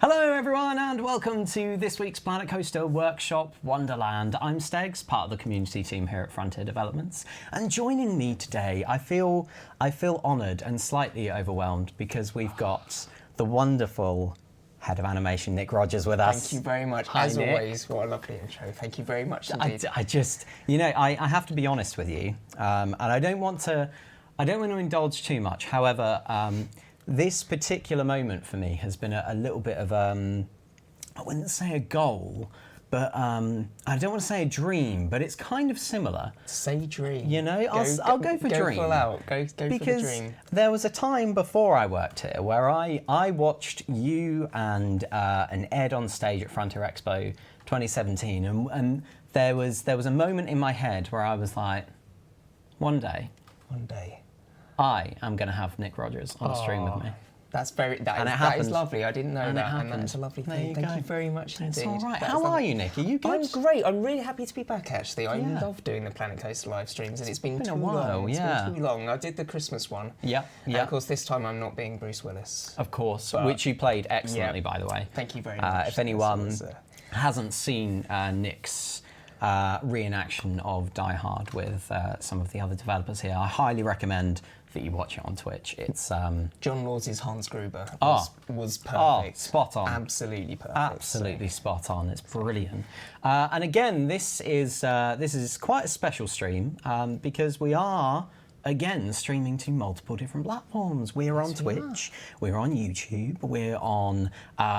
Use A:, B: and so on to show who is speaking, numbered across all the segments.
A: Hello everyone and welcome to this week's Planet Coaster workshop Wonderland. I'm Steggs, part of the community team here at Frontier Developments, and joining me today I feel honoured and slightly overwhelmed because we've got the wonderful head of animation Nick Rodgers with us.
B: Thank you very much.
A: Hi,
B: As
A: Nick.
B: always, what a lovely intro. Thank you very much indeed.
A: I just, I have to be honest with you, and I don't want to indulge too much. However, this particular moment for me has been a little bit of, I wouldn't say a goal, but I don't want to say a dream, but it's kind of similar.
B: Say dream.
A: You know, I'll go for dream.
B: Go full out. Go for the dream.
A: Because there was a time before I worked here where I watched you and Ed on stage at Frontier Expo 2017, and there was a moment in my head where I was like, one day, I am going to have Nick Rodgers on a stream with me.
B: That is lovely. I didn't know that, and that's a lovely thing. Thank you very much indeed.
A: It's all right. How are you, Nick? Are you good?
B: I'm great. I'm really happy to be back, actually. I love doing the Planet Coaster live streams, and it's been too
A: a while,
B: long. It's been too long. I did the Christmas one.
A: Yeah.
B: And of course, this time I'm not being Bruce Willis.
A: Of course, which you played excellently, by the way.
B: Thank you very much.
A: If anyone hasn't seen Nick's reenaction of Die Hard with some of the other developers here, I highly recommend that you watch it on Twitch. It's
B: John Laws's Hans Gruber was perfect.
A: Oh, spot on.
B: Absolutely perfect.
A: Absolutely spot on. It's brilliant. And again, this is quite a special stream because we are again streaming to multiple different platforms. We're on Twitch, we're on YouTube, we're on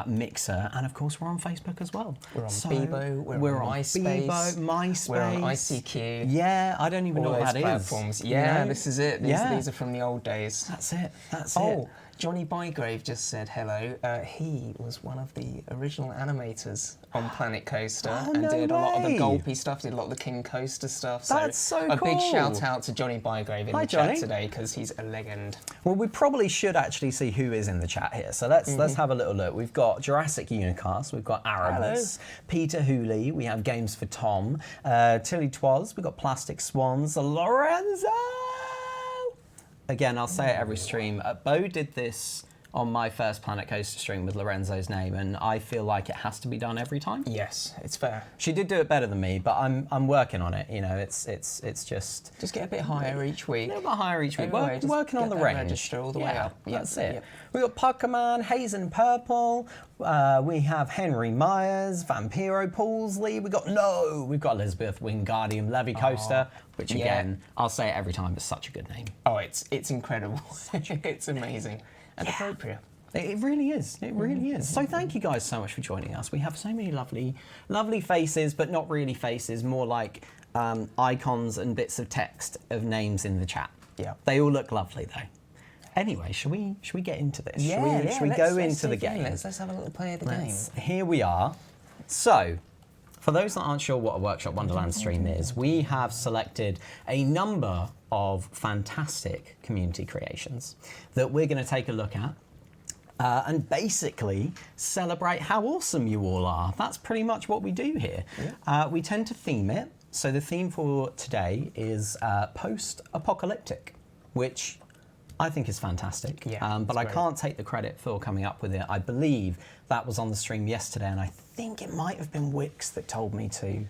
A: Mixer, and of course we're on Facebook as well.
B: We're on Bebo, we're on MySpace, we're on ICQ.
A: Yeah, I don't even know what that
B: platforms.
A: is.
B: Yeah, this is it. These are from the old days.
A: That's it.
B: Oh, Johnny Bygrave just said hello. He was one of the original animators on Planet Coaster and did a lot of the Gulpy stuff, did a lot of the King Coaster stuff.
A: That's so cool.
B: A big shout out to Johnny Bygrave in the chat today because he's a legend.
A: Well, we probably should actually see who is in the chat here. So let's have a little look. We've got Jurassic Unicast, we've got Aramis, Peter Hooley, we have Games for Tom, Tilly Twas, we've got Plastic Swans, Lorenzo. Again, I'll say it every stream. Bo did this on my first Planet Coaster stream with Lorenzo's name, and I feel like it has to be done every time.
B: Yes, it's fair.
A: She did do it better than me, but I'm working on it. You know, it's just
B: get a bit higher each week.
A: A little bit higher each week. Working on the range.
B: Register all the way up.
A: That's it. We got Pokemon, Hazen Purple. We have Henry Myers, Vampiro Paulsley. We've got Elizabeth Wingardium Leviosa, which again, I'll say it every time. It's such a good name.
B: Oh, it's incredible. It's amazing. And appropriate.
A: It really is. It really is. So thank you guys so much for joining us. We have so many lovely faces, but not really faces, more like icons and bits of text of names in the chat.
B: Yeah.
A: They all look lovely though. Anyway, should we get into this?
B: Yeah,
A: should we go into the game?
B: Let's have a little play of the game.
A: Here we are. So, for those that aren't sure what a Workshop Wonderland stream is, we have selected a number of fantastic community creations that we're going to take a look at and basically celebrate how awesome you all are. That's pretty much what we do here. Yeah. We tend to theme it. So the theme for today is post-apocalyptic, which I think is fantastic.
B: Yeah,
A: but I can't take the credit for coming up with it. I believe that was on the stream yesterday, and I think it might have been Wix that told me to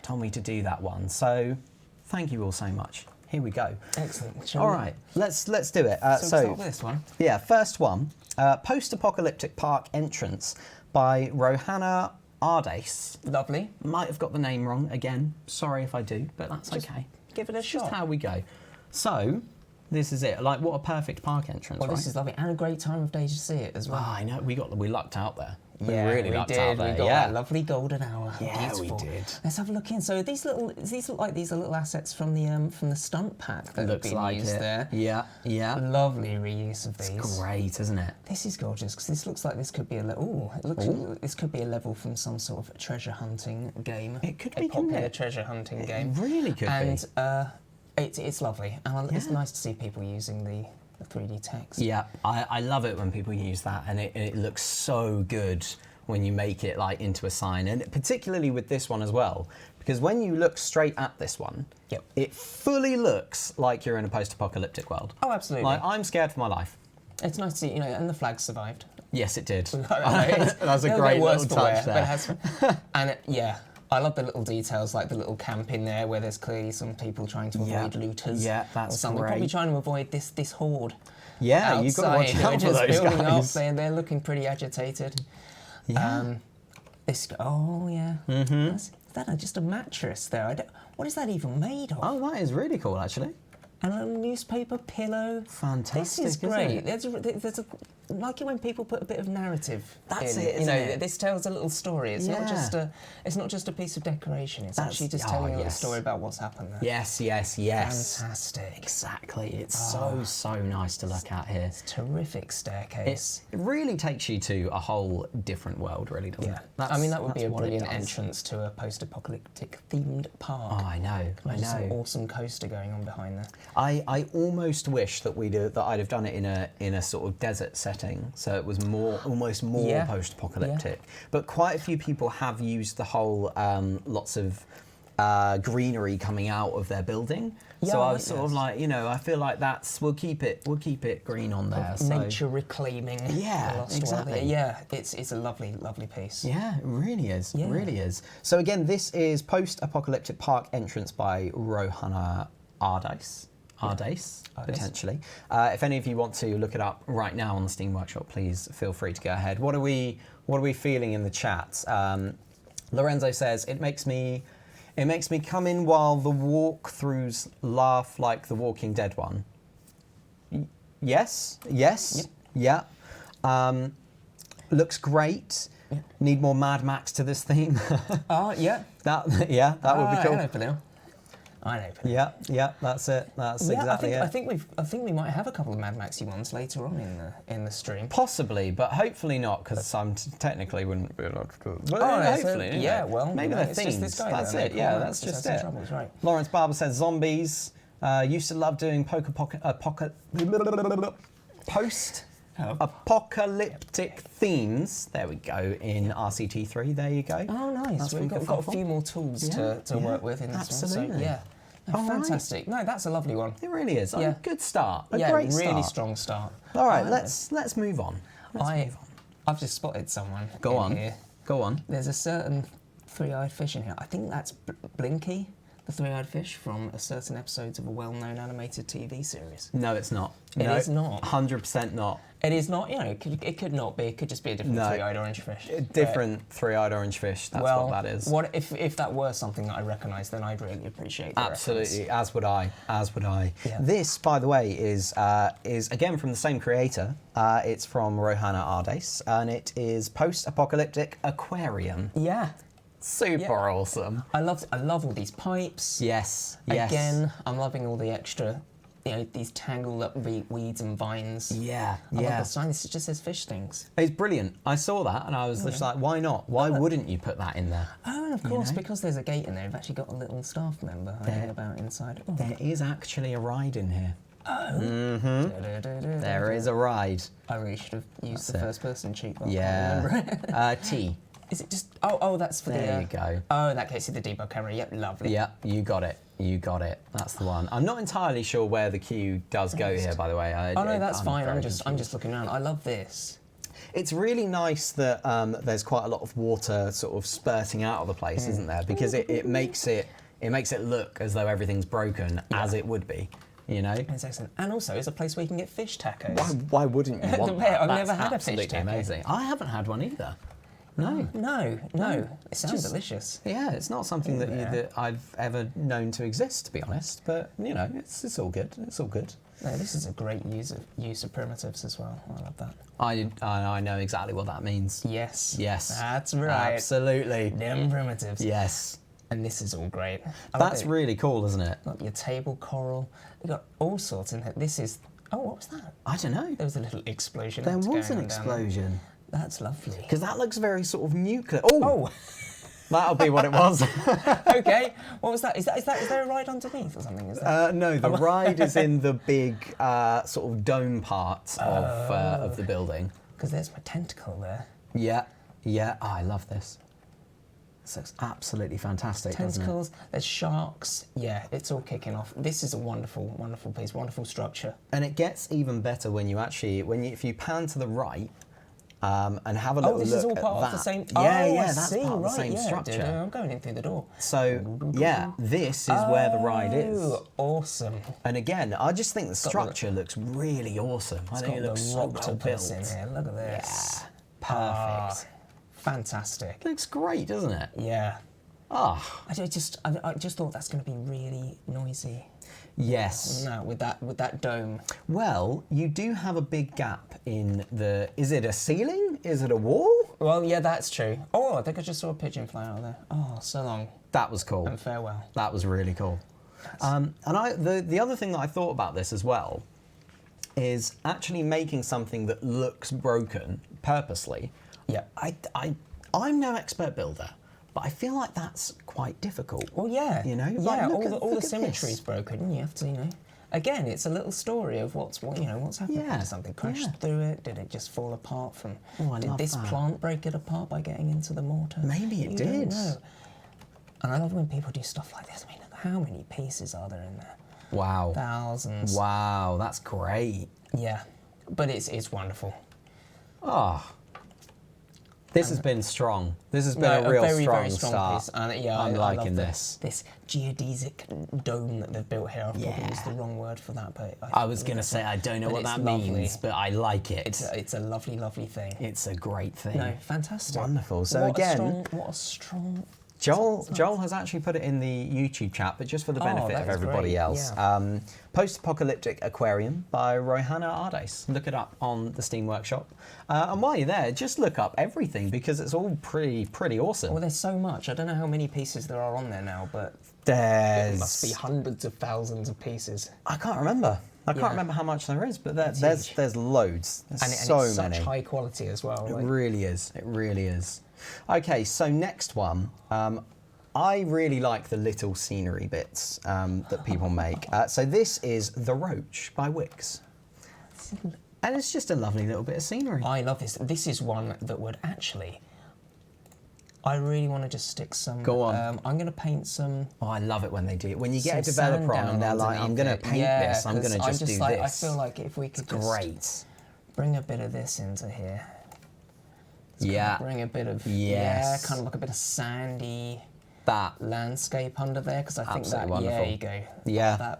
A: do that one. So thank you all so much. Here we go.
B: Excellent.
A: All right, let's do it.
B: So start with this one.
A: Yeah, first one, Post-apocalyptic park entrance by Rohanna Ardace.
B: Lovely.
A: Might have got the name wrong again. Sorry if I do, but that's okay.
B: Give it a shot.
A: Just how we go. So this is it. Like, what a perfect park entrance,
B: Well,
A: right?
B: this is lovely, and a great time of day to see it as well.
A: Oh, I know. We lucked out there.
B: Yeah,
A: we really lucked out there.
B: We got that lovely golden hour.
A: Yeah,
B: Beautiful.
A: we did.
B: Let's have a look in. So these look like these are little assets from the stunt pack that have been used there.
A: Yeah, yeah.
B: Lovely reuse of these.
A: It's great, isn't it?
B: This is gorgeous because this looks like this could be a level. This could be a level from some sort of treasure hunting game.
A: It could be,
B: a popular treasure hunting game.
A: It really could
B: be. And it's lovely, and it's nice to see people using the 3D text.
A: Yeah, I love it when people use that, and it looks so good when you make it like into a sign, and particularly with this one as well, because when you look straight at this one, it fully looks like you're in a post-apocalyptic world.
B: Oh, absolutely.
A: Like, I'm scared for my life.
B: It's nice to see, and the flag survived.
A: Yes, it did.
B: That
A: was a great little touch there.
B: Yeah, I love the little details, like the little camp in there where there's clearly some people trying to avoid looters.
A: Yeah, that's
B: or something.
A: great.
B: Probably trying to avoid this horde.
A: Yeah, you've got to watch out for those guys.
B: They're looking pretty agitated.
A: Yeah.
B: Mm-hmm. Is that just a mattress there? What is that even made of?
A: Oh, that is really cool, actually.
B: And a newspaper pillow.
A: Fantastic.
B: This is great. There's a like it when people put a bit of narrative.
A: That's
B: in.
A: it. Isn't it?
B: This tells a little story. It's not just a piece of decoration. It's actually just telling a little story about what's happened there.
A: Yes.
B: Fantastic.
A: Exactly. It's so nice to look at here.
B: It's a terrific staircase.
A: It really takes you to a whole different world, really, doesn't it?
B: I mean, that would be a brilliant entrance to a post-apocalyptic themed park.
A: Oh, I know.
B: There's an awesome coaster going on behind there.
A: I almost wish that I'd have done it in a sort of desert setting, so it was almost more post-apocalyptic. Yeah. But quite a few people have used the whole lots of greenery coming out of their building.
B: Yeah,
A: so I was sort of like, I feel like we'll keep it green on there.
B: Nature reclaiming.
A: Yeah, exactly.
B: Yeah, it's a lovely piece.
A: Yeah, it really is. Yeah. It really is. So again, this is Post-Apocalyptic Park Entrance by Rohana Ardace, potentially. If any of you want to look it up right now on the Steam Workshop, please feel free to go ahead. What are we feeling in the chat? Lorenzo says, it makes me come in while the walkthroughs laugh like the Walking Dead one. Yes. Yep. Yeah. Looks great. Yeah. Need more Mad Max to this theme.
B: Yeah.
A: That would be cool.
B: I know for now.
A: Yeah, that's it. That's exactly it.
B: I think we might have a couple of Mad Maxy ones later on in the stream.
A: Possibly, but hopefully not, because I'm technically wouldn't be allowed to do it. But
B: hopefully, well,
A: maybe they're themes.
B: This guy
A: that's it. Yeah, that's just it.
B: Troubles, right.
A: Lawrence Barber says zombies. Used to love doing post-apocalyptic themes. There we go, in RCT3. There you go.
B: Oh, nice. We've got a few more tools to work with in this
A: Absolutely.
B: one. So, yeah. Fantastic. Right. No, that's a lovely one.
A: It really is.
B: Yeah.
A: Good start. A great start.
B: Really strong start.
A: All right, let's move on.
B: I've just spotted someone here.
A: Go on.
B: There's a certain three-eyed fish in here. I think that's Blinky, the three-eyed fish from a certain episodes of a well-known animated TV series.
A: No, it's not.
B: It is not.
A: 100% not.
B: It is not. It could not be. It could just be a different three-eyed orange fish.
A: Different three-eyed orange fish. That's what that is.
B: What if that were something that I recognised? Then I'd really appreciate it.
A: Absolutely, as would I.
B: Yeah.
A: This, by the way, is again from the same creator. It's from Rohana Ardace, and it is Post-Apocalyptic Aquarium.
B: Yeah.
A: Super awesome.
B: I love all these pipes.
A: Yes.
B: Again, I'm loving all the extra. These tangled up weeds and vines.
A: Yeah.
B: I love the sign. This just says fish things.
A: It's brilliant. I saw that and I was just like, why not? Why wouldn't you put that in there?
B: Oh, and of course, because there's a gate in there, we've actually got a little staff member hanging about inside. Oh.
A: There is actually a ride in here.
B: Oh.
A: Mm-hmm. There is a ride.
B: I really should have used the first person cheat.
A: Yeah. T.
B: Is it just... Oh, that's for
A: there you go.
B: Oh, in that case, it's the debug camera. Yep, lovely.
A: Yep, you got it. That's the one. I'm not entirely sure where the queue does go here, by the way.
B: No, that's fine. I'm just looking around. I love this.
A: It's really nice that there's quite a lot of water sort of spurting out of the place, isn't there? Because it makes it look as though everything's broken, as it would be.
B: It's excellent. And also, it's a place where you can get fish tacos.
A: Why wouldn't you want that?
B: I've never had a fish taco.
A: Amazing. I haven't had one either.
B: No. It sounds delicious.
A: Yeah, it's not something that I've ever known to exist, to be honest. But it's all good. It's all good.
B: No, this is a great use of primitives as well. I love that.
A: I know exactly what that means.
B: Yes.
A: That's
B: right.
A: Absolutely.
B: Them primitives.
A: Yes.
B: And this is all great.
A: That's really cool, isn't it?
B: Got your table coral. You've got all sorts in here. This is... Oh, what was that?
A: I don't know.
B: There was a little explosion.
A: There was an explosion.
B: That's lovely.
A: Because that looks very sort of nuclear. Oh! That'll be what it was.
B: Okay. What was that? Is there a ride underneath or something? Is there?
A: No, the ride is in the big sort of dome part of the building.
B: Because there's my tentacle there.
A: Yeah. Oh, I love this. This looks absolutely fantastic,
B: Tentacles,
A: doesn't it?
B: There's sharks. Yeah, it's all kicking off. This is a wonderful, wonderful piece, wonderful structure.
A: And it gets even better when if you pan to the right, and have a little look
B: this is all
A: at
B: part
A: that.
B: of the same.
A: Yeah,
B: I
A: that's
B: see.
A: part of the
B: Right,
A: same
B: yeah,
A: structure.
B: dude, I'm going in through the door.
A: So yeah, this is where the ride is.
B: Oh, awesome.
A: And again, I just think the structure looks really awesome. I think it looks so well built.
B: In here. Look at this.
A: Yeah, perfect.
B: Fantastic.
A: Looks great, doesn't it?
B: Yeah.
A: Ah,
B: I just thought that's going to be really noisy.
A: yes.
B: No, with that dome.
A: Well, you do have a big gap in the. Is it a ceiling? Is it a wall?
B: Well, yeah, that's true. Oh, I think I just saw a pigeon fly out there. Oh, so long
A: That was cool.
B: and farewell.
A: That was really cool. And the other thing that I thought about this as well is actually making something that looks broken purposely.
B: Yeah.
A: I'm no expert builder, but I feel like that's quite difficult.
B: Well, yeah.
A: You know,
B: yeah.
A: like,
B: all
A: look
B: the
A: at
B: symmetry's
A: this.
B: broken. You have to, Again, it's a little story of what's happened.
A: Yeah,
B: Did something crash
A: yeah.
B: through it? Did it just fall apart from?
A: Oh, I
B: did
A: love
B: this
A: that.
B: plant break it apart by getting into the mortar?
A: Maybe it
B: You
A: did.
B: Don't know. And I love when people do stuff like this. I mean, look, how many pieces are there in there?
A: Wow.
B: Thousands.
A: Wow, that's great.
B: Yeah, but it's wonderful.
A: Oh. This has been strong. This has been a real
B: very,
A: strong
B: very strong
A: start.
B: piece. And yeah,
A: I'm
B: I
A: liking
B: love
A: this.
B: This geodesic dome that they've built here. I've probably used the wrong word for that, but
A: I was going to say, I don't know
B: but
A: what
B: it's
A: that
B: lovely.
A: means, but I like it.
B: It's a lovely, lovely thing.
A: It's a great thing.
B: No, fantastic.
A: Wonderful. So
B: what
A: again,
B: a strong.
A: Joel has actually put it in the YouTube chat, but just for the benefit
B: that
A: of
B: is
A: everybody
B: great,
A: else.
B: yeah.
A: Post-apocalyptic aquarium by Rohana Ardes. Look it up on the Steam Workshop. And while you're there, just look up everything because it's all pretty awesome.
B: Well, there's so much. I don't know how many pieces there are on there now, but
A: There's
B: it must be hundreds of thousands of pieces.
A: I can't remember. I can't
B: Yeah.
A: remember how much there is, but
B: It's
A: there's loads. There's
B: And
A: so
B: it's
A: many.
B: such high quality as well.
A: It
B: Like,
A: really is. It really is. Okay, so next one. I really like the little scenery bits that people make. So this is The Roach by Wix. And it's just a lovely little bit of scenery.
B: I love this. This is one that would actually. I really want to just stick some.
A: Go on.
B: I'm going to paint some.
A: Oh, I love it when they do it. When you get a
B: some sand
A: developer on
B: down
A: and they're like, I'm
B: underneath
A: going to
B: it.
A: paint
B: Yeah,
A: this, I'm going to
B: 'cause
A: just do
B: like,
A: this.
B: I feel like if we could just
A: Great.
B: bring a bit of this into here.
A: Yeah.
B: Bring a bit of
A: Yes.
B: kind of like a bit of sandy
A: That.
B: landscape under there because I think
A: Absolutely
B: that
A: wonderful.
B: yeah, you go.
A: Yeah.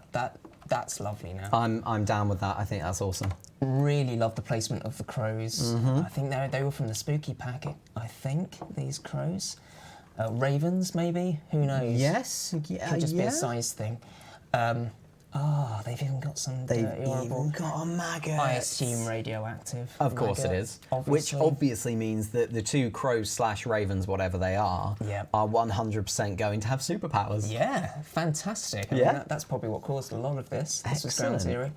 B: That's lovely now.
A: I'm down with that. I think that's awesome.
B: Really love the placement of the crows.
A: Mm-hmm.
B: I think they were from the spooky packet. I think these crows, ravens maybe. Who knows?
A: Yes. Yeah.
B: Could just be
A: yeah.
B: a size thing. They've even got some
A: They've
B: dirty, horrible.
A: even got a maggot.
B: I assume radioactive.
A: Of course it
B: maggot,
A: is.
B: obviously.
A: Which obviously means that the two crows / ravens, whatever they are,
B: Yep.
A: are 100% going to have superpowers.
B: Yeah, fantastic. I
A: Yeah.
B: mean, that's probably what caused a lot of this. This was ground
A: Excellent.
B: zero.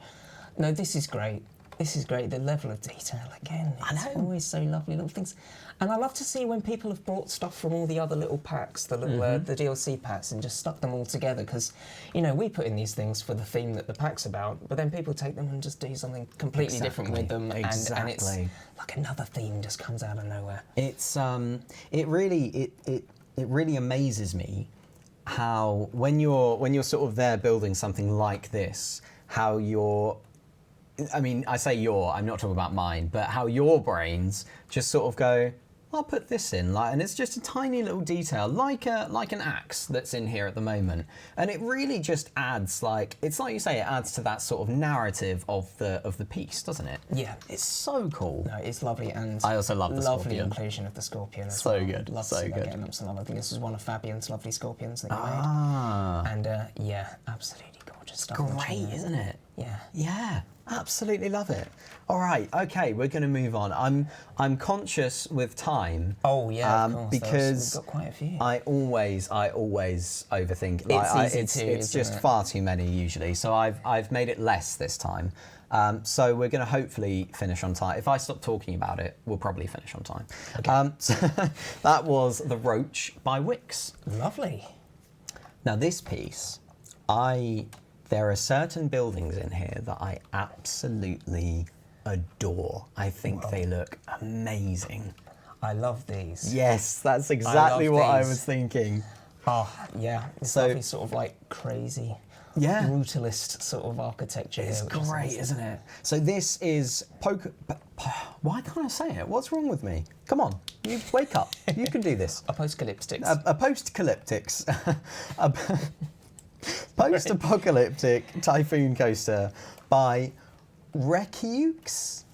B: No, this is great. This is great. The level of detail again. It's always so lovely little things. And I love to see when people have brought stuff from all the other little packs, the little the DLC packs, and just stuck them all together. Because, we put in these things for the theme that the pack's about, but then people take them and just do something completely different with them, and it's like another theme just comes out of nowhere.
A: It's it really amazes me how when you're sort of there building something like this, how I say I'm not talking about mine, but how your brains just sort of go, I'll put this in, and it's just a tiny little detail, like an axe that's in here at the moment, and it really just adds, it's like you say, it adds to that sort of narrative of the piece, doesn't it?
B: Yeah.
A: It's so cool.
B: No, it's lovely, and
A: I also love the
B: lovely
A: scorpion.
B: inclusion of the scorpion as
A: So
B: well.
A: good,
B: Love
A: so
B: to see that
A: good.
B: getting up to love. I think this is one of Fabian's lovely scorpions that he
A: Ah,
B: made. And yeah, absolutely gorgeous stuff. on the
A: great,
B: chin.
A: isn't it?
B: Yeah.
A: Yeah, absolutely love it. All right, okay, we're going to move on. I'm conscious with time.
B: Oh yeah, of course.
A: Because
B: we've got quite a few.
A: I always overthink.
B: It's easy to,
A: it's
B: isn't
A: just
B: it?
A: far too many usually. So I've made it less this time. So we're going to hopefully finish on time. If I stop talking about it, we'll probably finish on time.
B: Okay.
A: So that was The Roach by Wix.
B: Lovely.
A: Now this piece, there are certain buildings in here that I absolutely adore. I think they look amazing.
B: I love these.
A: Yes, that's exactly what I
B: these.
A: was thinking.
B: Oh yeah, it's
A: So-
B: lovely, sort of like crazy,
A: Yeah.
B: brutalist sort of architecture.
A: It's
B: here, which is
A: great,
B: awesome.
A: isn't it? So this is Why can't I say it? What's wrong with me? Come on, you wake up. You can do this.
B: A post-apocalyptic.
A: A post-apocalyptics. A post-apocalyptic typhoon coaster by Rodgers.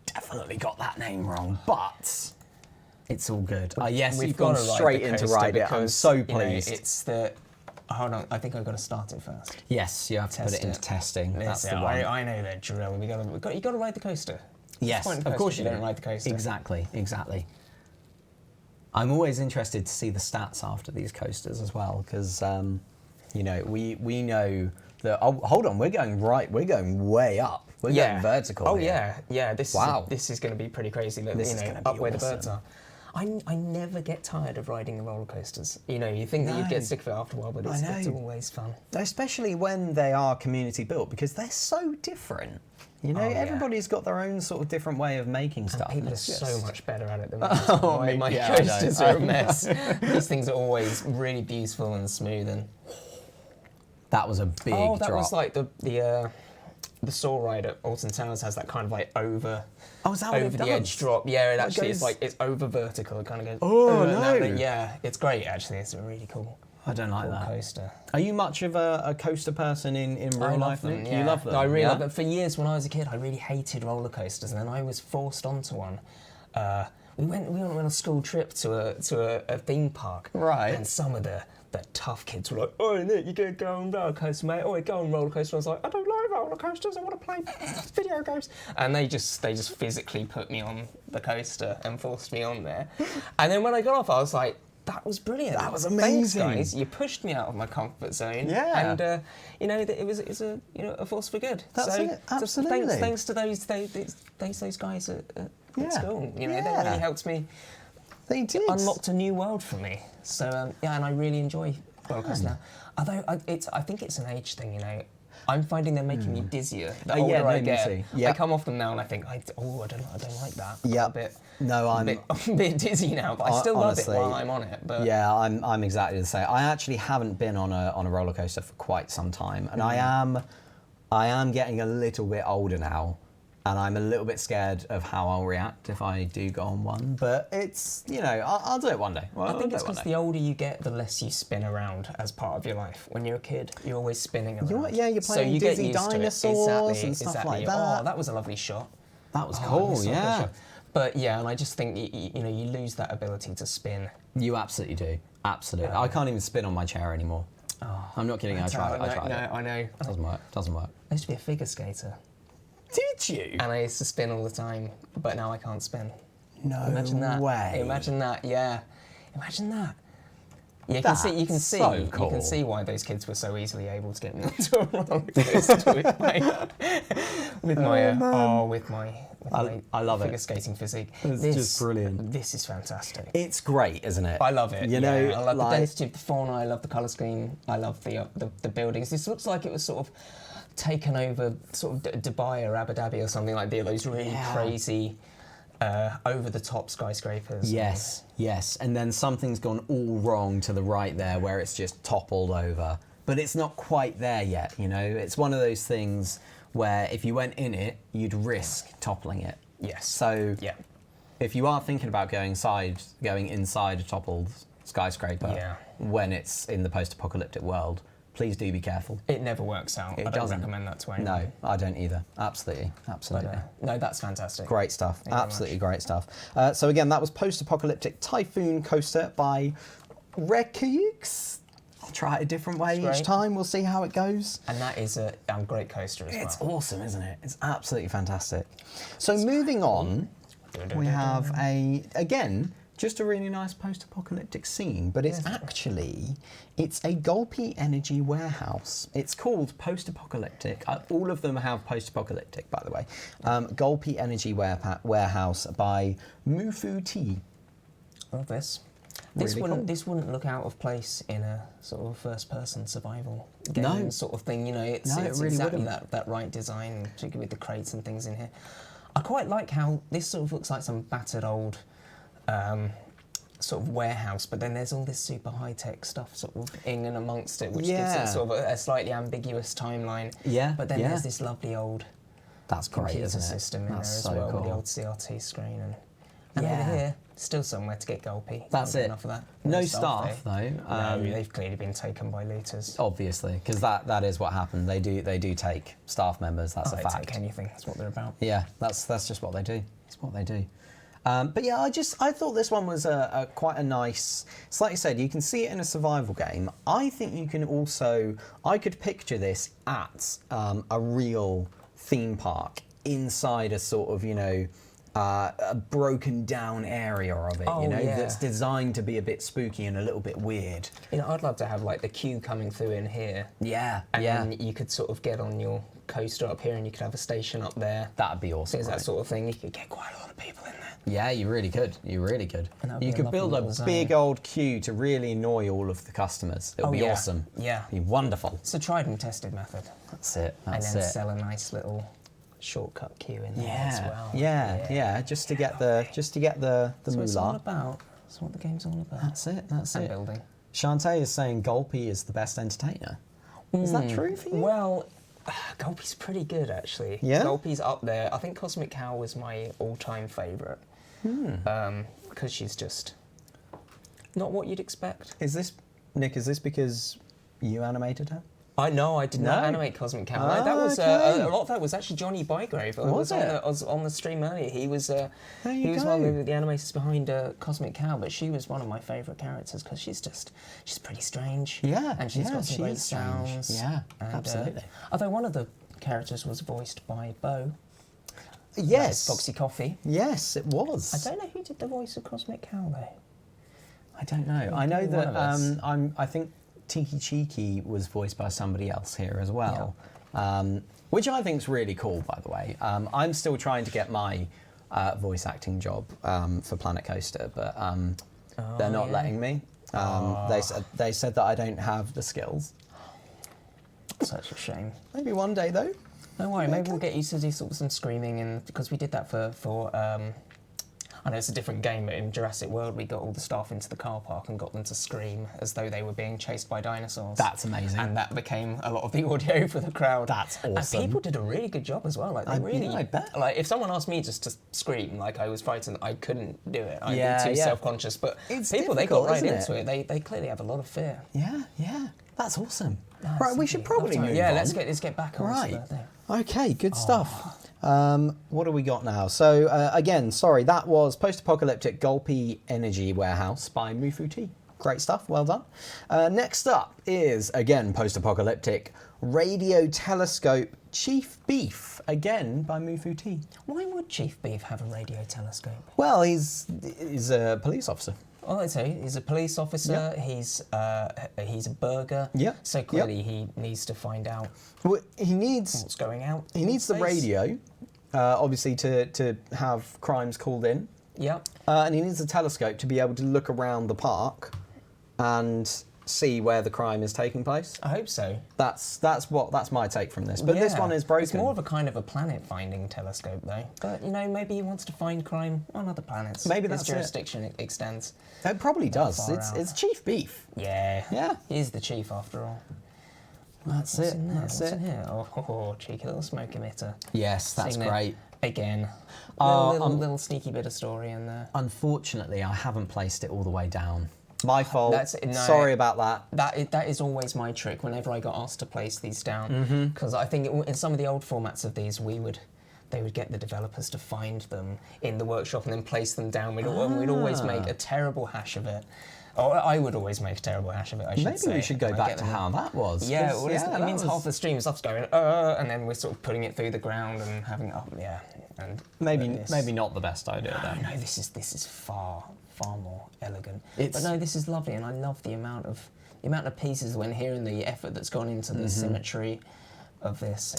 A: Definitely got that name wrong, but it's all good. Yes,
B: We've
A: you've gone
B: got to ride
A: straight
B: the
A: into
B: coaster
A: ride it. I'm
B: because,
A: so
B: you know,
A: pleased.
B: it's the. Hold on, I think I've got to start it first.
A: Yes, you have to put
B: Test
A: it into
B: it.
A: testing. That's
B: That's
A: the
B: it.
A: one.
B: I know the drill. You got to ride the coaster.
A: Yes,
B: What's the point
A: of course
B: if
A: you
B: don't ride the coaster.
A: Exactly, exactly. I'm always interested to see the stats after these coasters as well, because you know we know that. Oh, hold on, we're going way up. We're going vertical.
B: Oh
A: here.
B: yeah. This is going to be pretty crazy. Look,
A: This
B: you
A: is
B: know,
A: gonna be
B: up where the
A: awesome.
B: birds are. I never get tired of riding the roller coasters. You know, you think that you'd get sick of it after a while, but it's always fun.
A: Especially when they are community built, because they're so different. You know, everybody's got their own sort of different way of making stuff.
B: People are
A: It's
B: so
A: just-
B: much better at it than me. My
A: yeah, I know.
B: coasters are a mess. These things are always really beautiful and smooth. And
A: That was a big
B: that
A: drop.
B: was like the saw ride at Alton Towers has that kind of like over
A: is that what it
B: over the
A: does?
B: edge drop. Yeah, it actually
A: goes-
B: it's like it's over vertical. It kind of goes.
A: Oh,
B: no.
A: no.
B: Yeah, it's great actually. It's a really cool.
A: I don't like
B: Cool
A: that.
B: coaster.
A: Are you much of a coaster person in real
B: I
A: life?
B: love them.
A: Nick?
B: Yeah.
A: You love them?
B: No, I really
A: yeah?
B: love them. For years when I was a kid, I really hated roller coasters, and then I was forced onto one. We went on a school trip to a theme park.
A: Right.
B: And some of the tough kids were like, "Oh, Nick, you gonna go on roller coaster, mate? Oh, go on roller coaster." I was like, "I don't like roller coasters. I want to play video games." And they just physically put me on the coaster and forced me on there. And then when I got off, I was like, "That was brilliant.
A: That was
B: Thanks,
A: amazing.
B: guys. You pushed me out of my comfort zone."
A: Yeah.
B: And you know, it was a force for good.
A: That's
B: so
A: it, absolutely.
B: Thanks to those guys at
A: Yeah.
B: school. You know, they
A: Yeah.
B: really helped me.
A: They did.
B: Unlocked a new world for me. So and I really enjoy roller coasters now. Although I think it's an age thing. You know, I'm finding they're making me dizzier. The older I
A: me
B: get,
A: too. Yeah.
B: I come off them now and I think, I don't like that.
A: Yeah.
B: I'm a bit dizzy now, but I still
A: honestly,
B: love it while I'm on it. But
A: Yeah, I'm exactly the same. I actually haven't been on a roller coaster for quite some time, and I am getting a little bit older now, and I'm a little bit scared of how I'll react if I do go on one. But it's, you know, I'll do it one day.
B: I think it's because the older you get, the less you spin around as part of your life. When you're a kid, you're always spinning around.
A: You're playing
B: you get
A: Disney
B: used to it.
A: dinosaurs and stuff like that.
B: Oh, that was a lovely shot.
A: That was
B: Oh,
A: cool,
B: that's so
A: yeah.
B: good. But yeah, and I just think you know you lose that ability to spin.
A: You absolutely do. Absolutely. I can't even spin on my chair anymore. I'm not kidding. I tried it.
B: No, I know.
A: Doesn't work.
B: I used to be a figure skater,
A: Did you?
B: and I used to spin all the time, but now I can't spin.
A: No
B: Imagine that.
A: way.
B: Imagine that. Yeah. Imagine that. Yeah,
A: That's
B: you can
A: so cool.
B: You can see why those kids were so easily able to get me onto a roller coaster with my
A: I love it.
B: figure skating physique.
A: It's just brilliant.
B: This is fantastic.
A: It's great, isn't it?
B: I love it.
A: You know,
B: I love
A: like-
B: the density of the fauna. I love the colour scheme. I love the buildings. This looks like it was sort of taken over, sort of Dubai or Abu Dhabi or something like that. Those really crazy, over-the-top skyscrapers.
A: Yes, yes. And then something's gone all wrong to the right there where it's just toppled over. But it's not quite there yet, you know? It's one of those things where if you went in it, you'd risk toppling it.
B: Yes.
A: So
B: Yeah.
A: if you are thinking about going inside a toppled skyscraper when it's in the post-apocalyptic world, please do be careful.
B: It never works out. I don't
A: doesn't.
B: recommend that to anyone.
A: No, I don't either. Absolutely.
B: But, no, that's fantastic.
A: Great stuff.
B: Thank you very
A: Absolutely great stuff. So again, that was Post-Apocalyptic Typhoon Coaster by Rodgers. I'll try it a different way
B: It's
A: each
B: great.
A: time. We'll see how it goes.
B: And that is a great coaster as
A: It's
B: well.
A: awesome, isn't it? It's absolutely fantastic. So moving on, we have again, just a really nice post-apocalyptic scene, but it's it's a Gulpy energy warehouse. It's called Post-Apocalyptic. All of them have Post-Apocalyptic, by the way. Gulpy energy warehouse by Mufu Tea.
B: Love this.
A: Really cool.
B: This wouldn't look out of place in a sort of first-person survival game sort of thing. You know, it's
A: really
B: exactly
A: wouldn't.
B: that right design, particularly with the crates and things in here. I quite like how this sort of looks like some battered old sort of warehouse, but then there's all this super high-tech stuff sort of in and amongst it, which gives it sort of a slightly ambiguous timeline.
A: Yeah,
B: But then there's this lovely old
A: That's great,
B: computer
A: isn't it?
B: system in
A: That's
B: there
A: so
B: as well
A: cool.
B: with the old CRT screen. And
A: Yeah.
B: over here, still somewhere to get Gulpy.
A: That's
B: Not
A: it.
B: Enough of that.
A: No staff though.
B: No, they've clearly been taken by looters.
A: Obviously, because that is what happened. They do take staff members. That's a
B: They
A: fact.
B: take anything. That's what they're about.
A: Yeah, that's just what they do. It's what they do. But yeah, I thought this one was quite a nice. It's like you said, you can see it in a survival game. I think you can also. I could picture this at a real theme park inside a sort of a broken down area of it. That's designed to be a bit spooky and a little bit weird.
B: I'd love to have like the queue coming through in here.
A: Yeah,
B: and then you could sort of get on your coaster up here, and you could have a station up there.
A: That'd be awesome.
B: There's that sort of thing. You could get quite a lot of people in there.
A: Yeah, you really could. You really could. You could build a
B: little
A: big old queue to really annoy all of the customers. It would be awesome.
B: Yeah.
A: It'd be wonderful.
B: It's a tried and tested method.
A: That's it.
B: And then sell a nice little shortcut queue in there as well.
A: Yeah. Just to get the moolah.
B: That's what it's all about. That's what the game's all about.
A: That's it.
B: And building.
A: Shantae is saying Gulpy is the best entertainer. Is that true for you?
B: Well, Gulpy's pretty good actually.
A: Yeah?
B: Gulpy's up there. I think Cosmic Cow was my all-time favourite. Because she's just not what you'd expect.
A: Nick, is this because you animated her?
B: I know, I did not animate Cosmic Cow. No, that was a lot of that was actually Johnny Bygrave.
A: Was it?
B: I was on the stream earlier. He was
A: There you
B: one
A: go.
B: of the animators behind Cosmic Cow, but she was one of my favourite characters because she's pretty strange.
A: Yeah,
B: and she's got some
A: she
B: great
A: is strange.
B: sounds.
A: Yeah,
B: and,
A: absolutely.
B: Although one of the characters was voiced by Bo.
A: Yes.
B: Foxy Coffee.
A: Yes, it was.
B: I don't know who did the voice of Cosmic Cow though.
A: I don't know. I know
B: One of us.
A: that I think Tiki Cheeky was voiced by somebody else here as well, which I think is really cool, by the way. I'm still trying to get my voice acting job for Planet Coaster, but they're not letting me. They said that I don't have the skills.
B: Such a shame.
A: Maybe one day though.
B: Don't worry, maybe we'll get you to do sort of some screaming, and because we did that for I know it's a different game, but in Jurassic World we got all the staff into the car park and got them to scream as though they were being chased by dinosaurs.
A: That's amazing.
B: And that became a lot of the audio for the crowd.
A: That's awesome.
B: And people did a really good job as well. Like they really,
A: I bet.
B: Like if someone asked me just to scream, like I was frightened, I couldn't do it. I'd
A: Yeah,
B: be too
A: yeah.
B: self-conscious. But
A: It's
B: people, they
A: difficult,
B: got right
A: isn't
B: into it. They clearly have a lot of fear.
A: Yeah, that's awesome.
B: That's
A: Right, we should probably move
B: Yeah,
A: on.
B: let's get back on
A: Right.
B: to that thing.
A: Okay, good stuff. What do we got now? So, again, sorry, that was Post-apocalyptic Gulpy Energy Warehouse by Mufuti. Great stuff, well done. Next up is, again, Post-apocalyptic Radio Telescope Chief Beef, again by Mufuti.
B: Why would Chief Beef have a radio telescope?
A: Well, he's a police officer.
B: Well, I'd say he's a police officer. He's a burger.
A: Yeah.
B: So clearly he needs to find out
A: Well, he needs
B: what's going out.
A: he needs the
B: in space.
A: radio, obviously, to have crimes called in.
B: Yep.
A: And he needs a telescope to be able to look around the park and see where the crime is taking place.
B: I hope so.
A: That's my take from this. But this
B: Yeah.
A: one is broken.
B: It's more of a kind of a planet-finding telescope, though. But maybe he wants to find crime on other planets.
A: Maybe
B: His
A: that's it.
B: jurisdiction extends.
A: It probably does.
B: far out.
A: It's Chief Beef.
B: Yeah.
A: Yeah.
B: He's the chief after all.
A: That's
B: What's
A: it.
B: in there?
A: That's
B: What's
A: it.
B: in here? Oh, cheeky little smoke emitter.
A: Yes, that's
B: Seen it
A: great.
B: Again.
A: Oh,
B: Little sneaky bit of story in there.
A: Unfortunately, I haven't placed it all the way down. My fault.
B: No.
A: Sorry about that.
B: That is always my trick whenever I got asked to place these down,
A: Mm-hmm.
B: because I think in some of the old formats of these, they would get the developers to find them in the workshop and then place them down. We'd always make a terrible hash of it. Or I would always make a terrible hash of it, I should
A: Maybe
B: say.
A: we should go
B: I'd
A: back
B: get
A: to
B: them-
A: how that was.
B: Yeah,
A: 'cause,
B: well, it
A: that
B: means
A: was-
B: half the stream stuff's going, and then we're sort of putting it through the ground and having it up, yeah. And
A: maybe
B: this-
A: not the best idea then.
B: No, this is far more elegant.
A: It's-
B: But no, this is lovely, and I love the amount of pieces when hearing the effort that's gone into the symmetry of this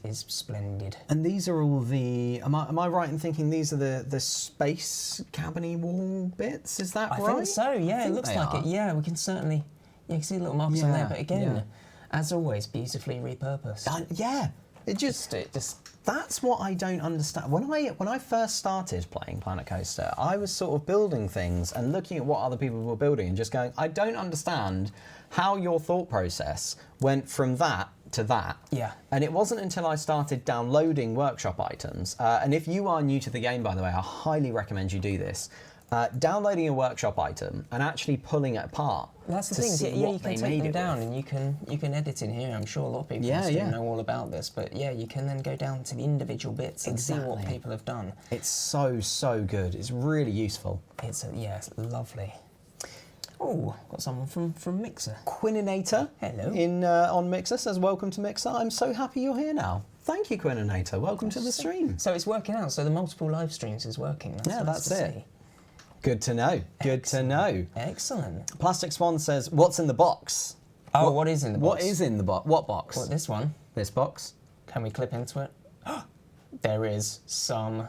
B: is splendid.
A: And these are all the. Am I right in thinking these are the space cabiny wall bits? Is that
B: I
A: right?
B: think so. Yeah, it
A: think
B: looks
A: they
B: like
A: are.
B: it. Yeah, we can certainly. Yeah, you can see little marks on there,
A: Yeah,
B: but again,
A: yeah.
B: as always, beautifully repurposed.
A: Yeah. It just that's what I don't understand. When I first started playing Planet Coaster, I was sort of building things and looking at what other people were building and just going, I don't understand how your thought process went from that to that.
B: Yeah.
A: And it wasn't until I started downloading workshop items, and if you are new to the game, by the way, I highly recommend you do this. Downloading a workshop item and actually pulling it apart.
B: That's the
A: to
B: thing.
A: see
B: Yeah,
A: what
B: you can
A: they
B: take
A: made
B: them
A: it
B: down
A: with.
B: and you can edit in here. I'm sure a lot of people still know all about this, but yeah, you can then go down to the individual bits and see what
A: Exactly.
B: people have done.
A: It's so good. It's really useful.
B: It's lovely. Oh, got someone from Mixer.
A: Quininator
B: Hello.
A: on Mixer says, welcome to Mixer. I'm so happy you're here now. Thank you, Quininator. Welcome to the stream.
B: So it's working out. So the multiple live streams is working. That's nice
A: that's
B: to
A: it.
B: see.
A: Good to know. Good to know.
B: Excellent.
A: Plastic Swan says, what's in the box?
B: Oh, what is in the box?
A: What is in the box? What box?
B: What, this one?
A: This box?
B: Can we clip into it? There is some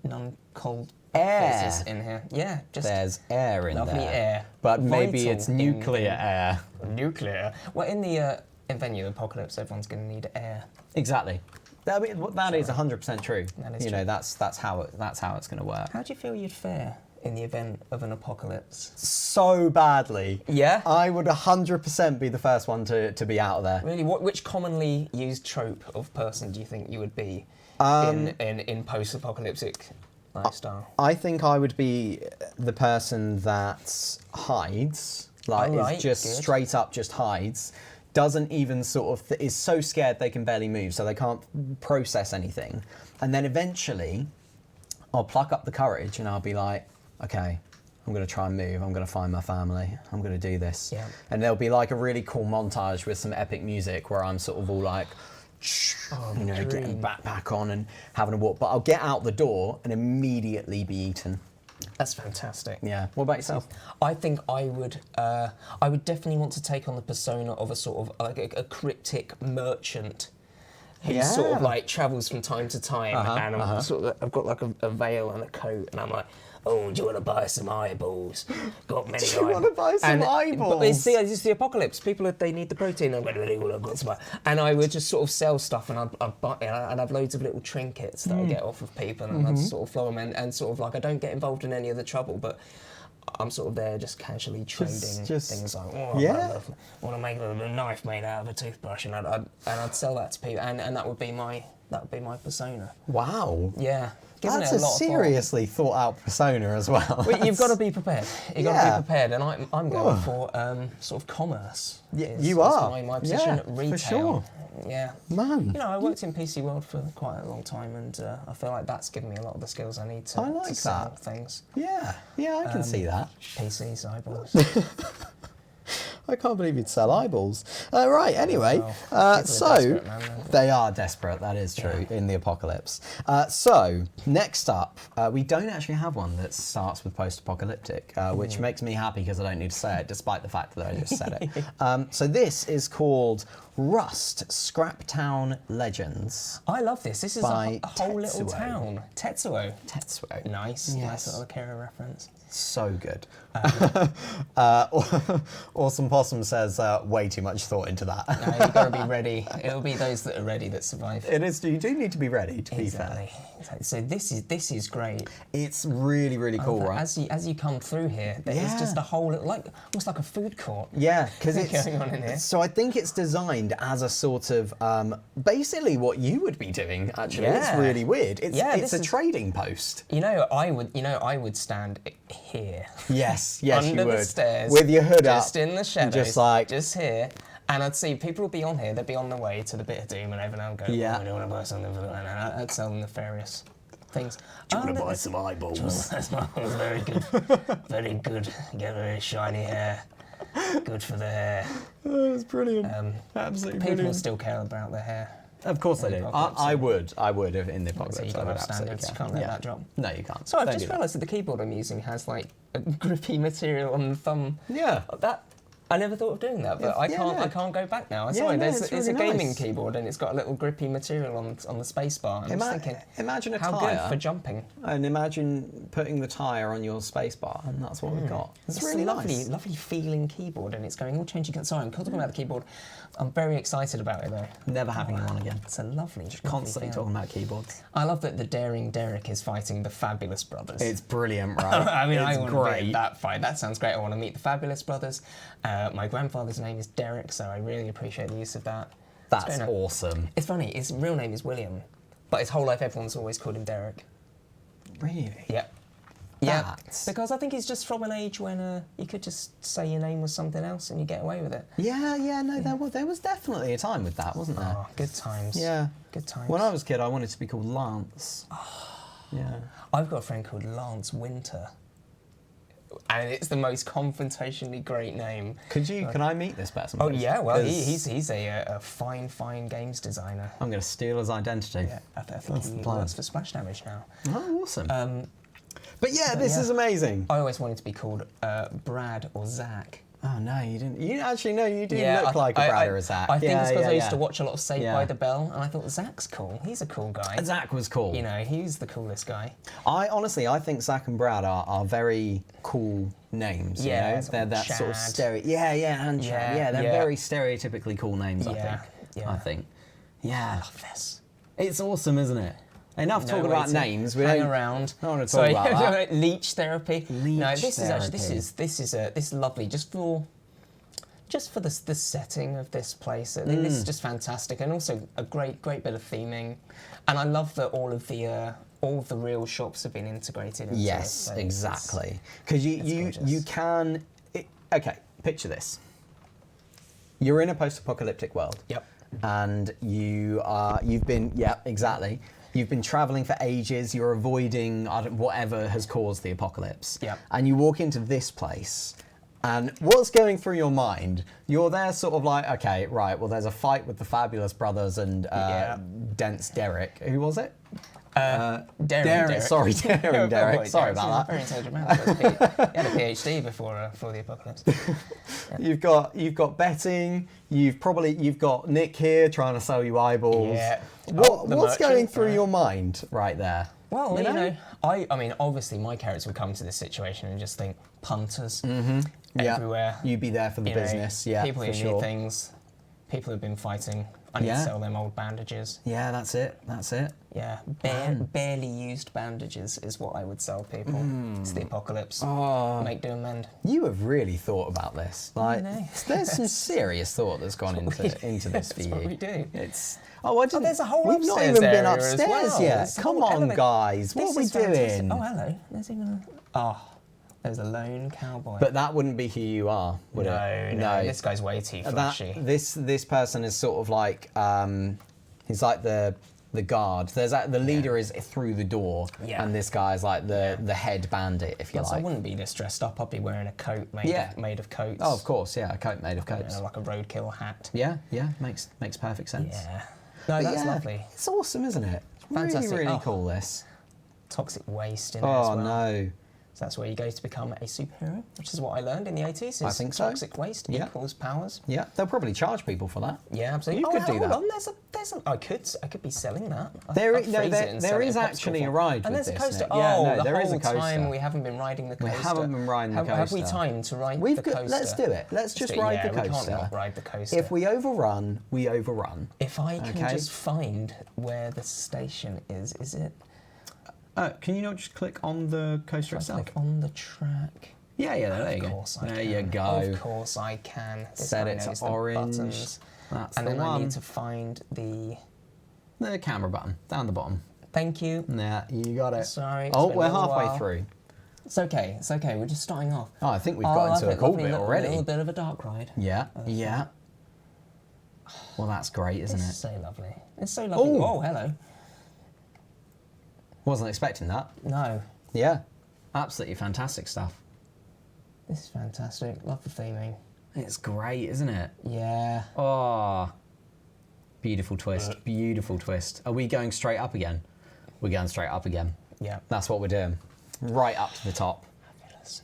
B: non-cold
A: Air.
B: faces in here. Yeah, just
A: There's air in
B: lovely
A: there.
B: air.
A: But maybe
B: Vital
A: it's nuclear air.
B: Nuclear. Well, in the venue apocalypse, everyone's going to need air.
A: Exactly. That is 100% true.
B: That is
A: you
B: true.
A: know, that's how it's going to work.
B: How do you feel you'd fare in the event of an apocalypse?
A: So badly.
B: Yeah?
A: I would 100% be the first one to be out of there.
B: Really, which commonly used trope of person do you think you would be in post-apocalyptic lifestyle?
A: I think I would be the person that hides, like
B: Alright,
A: is just
B: good.
A: straight up just hides, doesn't even sort of, is so scared they can barely move, so they can't process anything. And then eventually, I'll pluck up the courage and I'll be like, okay, I'm going to try and move, I'm going to find my family, I'm going to do this.
B: Yeah.
A: And there'll be like a really cool montage with some epic music where I'm sort of all like, you know, getting back on and having a walk. But I'll get out the door and immediately be eaten.
B: That's fantastic.
A: Yeah. What about yourself?
B: I think I would definitely want to take on the persona of a sort of like a cryptic merchant who sort of like travels from time to time, and I'm sort of, I've got like a veil and a coat, and I'm like, oh, do you want to buy some eyeballs? Got many eyeballs.
A: Do you want to buy some eyeballs?
B: But it's the apocalypse. People, they need the protein. I'm going, well, I've got some. And I would just sort of sell stuff, and I'd buy, and I'd have loads of little trinkets that I get off of people, and I'd sort of flow them, and sort of like I don't get involved in any of the trouble, but I'm sort of there just casually trading things like, oh, I want to make a knife made out of a toothbrush, and I'd sell that to people, and that would be my persona.
A: Wow.
B: Yeah. Giving
A: That's
B: it
A: a
B: a lot
A: seriously thought out persona as well.
B: Well, you've got to be prepared. You've got to
A: Yeah.
B: be prepared, and I'm going for sort of commerce.
A: You are.
B: My position
A: Yeah,
B: at retail.
A: for sure.
B: Yeah.
A: Man.
B: You know, I worked in PC World for quite a long time, and I feel like that's given me a lot of the skills I need to,
A: I like
B: to sell
A: that.
B: things.
A: Yeah, I can see that.
B: PCs, eyeballs.
A: I can't believe you'd sell eyeballs. Right, anyway,
B: People are
A: so
B: desperate, man.
A: they are desperate, that is true, in the apocalypse. So, next up, we don't actually have one that starts with post-apocalyptic, which makes me happy because I don't need to say it, despite the fact that I just said it. So this is called Rust, Scraptown Legends.
B: I love this. This is
A: By
B: a whole little
A: Tetsuo.
B: town. Tetsuo.
A: Tetsuo.
B: Nice.
A: Yes.
B: Nice little Akira reference.
A: So good. Awesome Possum says, way too much thought into that.
B: No, you've got to be ready. It'll be those that are ready that survive.
A: It is. You do need to be ready. To be
B: Exactly.
A: fair,
B: So this is great.
A: it's really, really cool, right?
B: As you come through here, there's just a whole like almost like a food court.
A: Yeah, because it's
B: going on in here.
A: so I think it's designed as a sort of basically what you would be doing. Actually, it's
B: Yeah.
A: really weird. It's
B: Yeah,
A: it's
B: this
A: a
B: is-
A: trading post.
B: I would stand here.
A: Yes,
B: Under
A: you would.
B: the stairs.
A: With your hood up.
B: Just in the shadows.
A: Just like
B: Just here. And I'd see people would be on here, they'd be on their way to the bit of doom, and everyone would go,
A: Yeah.
B: oh, I don't want to buy something for that. And I'd sell them nefarious things.
A: Do you want to buy some eyeballs?
B: That's very good. Very good. Get very shiny hair. Good for the hair.
A: Oh, it's brilliant. Absolutely
B: People
A: brilliant.
B: still care about their hair.
A: Of course they do. I would if in the
B: So you've
A: apocalypse.
B: got
A: I
B: to
A: would
B: have
A: absolutely
B: standards. You
A: care.
B: can't let that drop.
A: No, you can't.
B: So I've
A: Don't
B: just
A: do that.
B: realised that the keyboard I'm using has like a grippy material on the thumb.
A: Yeah.
B: That I never thought of doing that, but I can't go back now. Sorry,
A: no,
B: it's
A: it's
B: a
A: really
B: gaming
A: nice.
B: keyboard and it's got a little grippy material on the space bar. I'm just thinking,
A: Imagine a
B: how
A: tyre.
B: good for jumping.
A: And imagine putting the tyre on your space bar, and that's what we've got. It's really
B: a lovely,
A: nice.
B: lovely feeling keyboard, and it's going all changing. Sorry, I'm talking about the keyboard. I'm very excited about it though.
A: Never having them on again.
B: It's a lovely,
A: Constantly
B: lovely
A: talking about keyboards.
B: I love that the Daring Derek is fighting the Fabulous Brothers.
A: It's brilliant, right?
B: I mean,
A: it's
B: I want to be
A: great.
B: in that fight. That sounds great. I want to meet the Fabulous Brothers. My grandfather's name is Derek, so I really appreciate the use of that.
A: That's awesome.
B: It's funny, his real name is William, but his whole life everyone's always called him Derek.
A: Really?
B: Yep. Yeah,
A: That's-
B: because I think he's just from an age when you could just say your name was something else and you get away with it.
A: Yeah, no, there was definitely a time with that, wasn't there?
B: Oh, good times.
A: Yeah.
B: Good times.
A: When I was a kid, I wanted to be called Lance. Yeah.
B: I've got a friend called Lance Winter, and it's the most confrontationally great name.
A: Can I meet this person?
B: Oh
A: please?
B: yeah, well
A: 'Cause
B: he's a fine games designer.
A: I'm going to steal his identity.
B: Yeah, I think
A: That's the
B: he
A: plan.
B: works for Splash Damage now.
A: Oh, awesome. But this is amazing.
B: I always wanted to be called Brad or Zach.
A: Oh no, you didn't. You actually no, you do
B: Yeah,
A: look like a Brad or a Zach.
B: I think it's because I used to
A: watch.
B: watch a lot of Saved by the Bell, and I thought Zach's cool. He's a cool guy.
A: Zach was cool.
B: You know, he's the coolest guy.
A: I think Zach and Brad are very cool names.
B: Yeah,
A: you know?
B: sort
A: They're
B: of
A: that sort of
B: Chad.
A: stereo. And Chad. Yeah, they're very stereotypically cool names. I
B: Yeah,
A: think.
B: yeah.
A: I think. Yeah,
B: I love this.
A: it's awesome, isn't it? Enough
B: No
A: talking
B: way
A: about
B: to
A: names. We
B: hang
A: don't
B: around.
A: don't want to talk about that.
B: Leech therapy. No,
A: Leech
B: this is actually
A: therapy.
B: this is lovely. Just for the setting of this place. I think this is just fantastic, and also a great bit of theming. And I love that all of the real shops have been integrated into it.
A: Yes,
B: So
A: exactly. Because you
B: gorgeous.
A: can. Okay, picture this. You're in a post-apocalyptic world.
B: Yep.
A: And you've been exactly. You've been traveling for ages. You're avoiding whatever has caused the apocalypse.
B: Yep.
A: And you walk into this place. And what's going through your mind? You're there sort of like, okay, right, well, there's a fight with the Fabulous Brothers and Dense Derek. Who was it?
B: Daring Derek.
A: Sorry, Daring Derek. Sorry about that.
B: Very intelligent man. He had a PhD before the apocalypse.
A: You've got betting. You've got Nick here trying to sell you eyeballs.
B: Yeah.
A: What's
B: merchant,
A: going through
B: right.
A: your mind right there?
B: Well, you know, I mean, obviously my character would come to this situation and just think punters everywhere.
A: You'd be there for the
B: You know,
A: business. Yeah,
B: people
A: for
B: who
A: sure.
B: need things. People who've been fighting. I need to
A: Yeah.
B: sell them old bandages.
A: Yeah, that's it.
B: Yeah, barely used bandages is what I would sell people. It's the apocalypse.
A: Oh.
B: Make, do, and mend.
A: You have really thought about this. Like,
B: know.
A: there's some serious thought that's gone into this for
B: That's
A: you.
B: what we do.
A: It's. I didn't.
B: there's a whole
A: We've not
B: upstairs
A: even been
B: area as
A: upstairs
B: well.
A: yet.
B: There's a
A: Come
B: whole
A: on,
B: element.
A: guys. What
B: This
A: are we
B: is fantastic.
A: doing?
B: Oh, hello. There's even there's a lone cowboy.
A: But that wouldn't be who you are, would it?
B: No. This guy's way too flashy.
A: This person is sort of like he's like the guard. The leader is through the door, and this guy is like the head bandit, if you
B: Plus,
A: like.
B: I wouldn't be this dressed up. I'd be wearing a coat made of coats.
A: Oh, of course, yeah, a coat made of
B: You
A: coats.
B: know, like a roadkill hat.
A: Yeah, makes perfect sense.
B: Yeah. No, that's lovely.
A: It's awesome, isn't it? It's
B: Fantastic.
A: really, really
B: Oh.
A: cool. This.
B: Toxic waste in there as
A: Oh
B: well.
A: no.
B: So that's where you go to become a superhero, which is what I learned in the 80s.
A: I think so.
B: Toxic waste
A: Yeah.
B: equals powers.
A: Yeah, they'll probably charge people for that.
B: Yeah, absolutely.
A: You could do
B: hold
A: that.
B: on. I could be selling that.
A: There
B: I'd freeze it and sell
A: there
B: it
A: is
B: in popsicle
A: actually a
B: form.
A: ride
B: And
A: with
B: there's a
A: this.
B: coaster.
A: Nick. Yeah, no,
B: the
A: there
B: whole
A: is a coaster.
B: time we haven't been riding the coaster.
A: We haven't been riding the
B: Have we
A: coaster.
B: time to ride
A: We've
B: the
A: got,
B: coaster?
A: let's do it. Let's just ride the
B: We can't
A: coaster.
B: not ride the coaster.
A: If we overrun, we overrun.
B: If I can
A: Okay.
B: just find where the station is it?
A: Can you not just click on the coaster
B: If I
A: itself?
B: click on the track.
A: Yeah, there you
B: Of
A: go.
B: course I
A: There
B: can.
A: you go.
B: Of course I can. This
A: Set
B: guy
A: it to
B: knows the
A: orange.
B: buttons.
A: That's
B: And
A: the
B: then I
A: one.
B: need to find the...
A: The camera button down the bottom.
B: Thank you.
A: Yeah, you got it.
B: Sorry. it's
A: Oh,
B: been a
A: we're
B: little
A: halfway
B: while.
A: through.
B: It's okay. We're just starting off.
A: Oh, I think we've got into a cool bit
B: A
A: already.
B: little bit of a dark ride.
A: Yeah. Well, that's great, isn't
B: It's
A: it?
B: so lovely. It's so lovely.
A: Oh.
B: Oh, hello.
A: Wasn't expecting that.
B: No.
A: Yeah. Absolutely fantastic stuff.
B: This is fantastic. Love the theming.
A: It's great, isn't it?
B: Yeah.
A: Oh. Beautiful twist. Beautiful twist. Are we going straight up again? We're going straight up again.
B: Yeah.
A: That's what we're doing. Right up to the top.
B: Fabulous.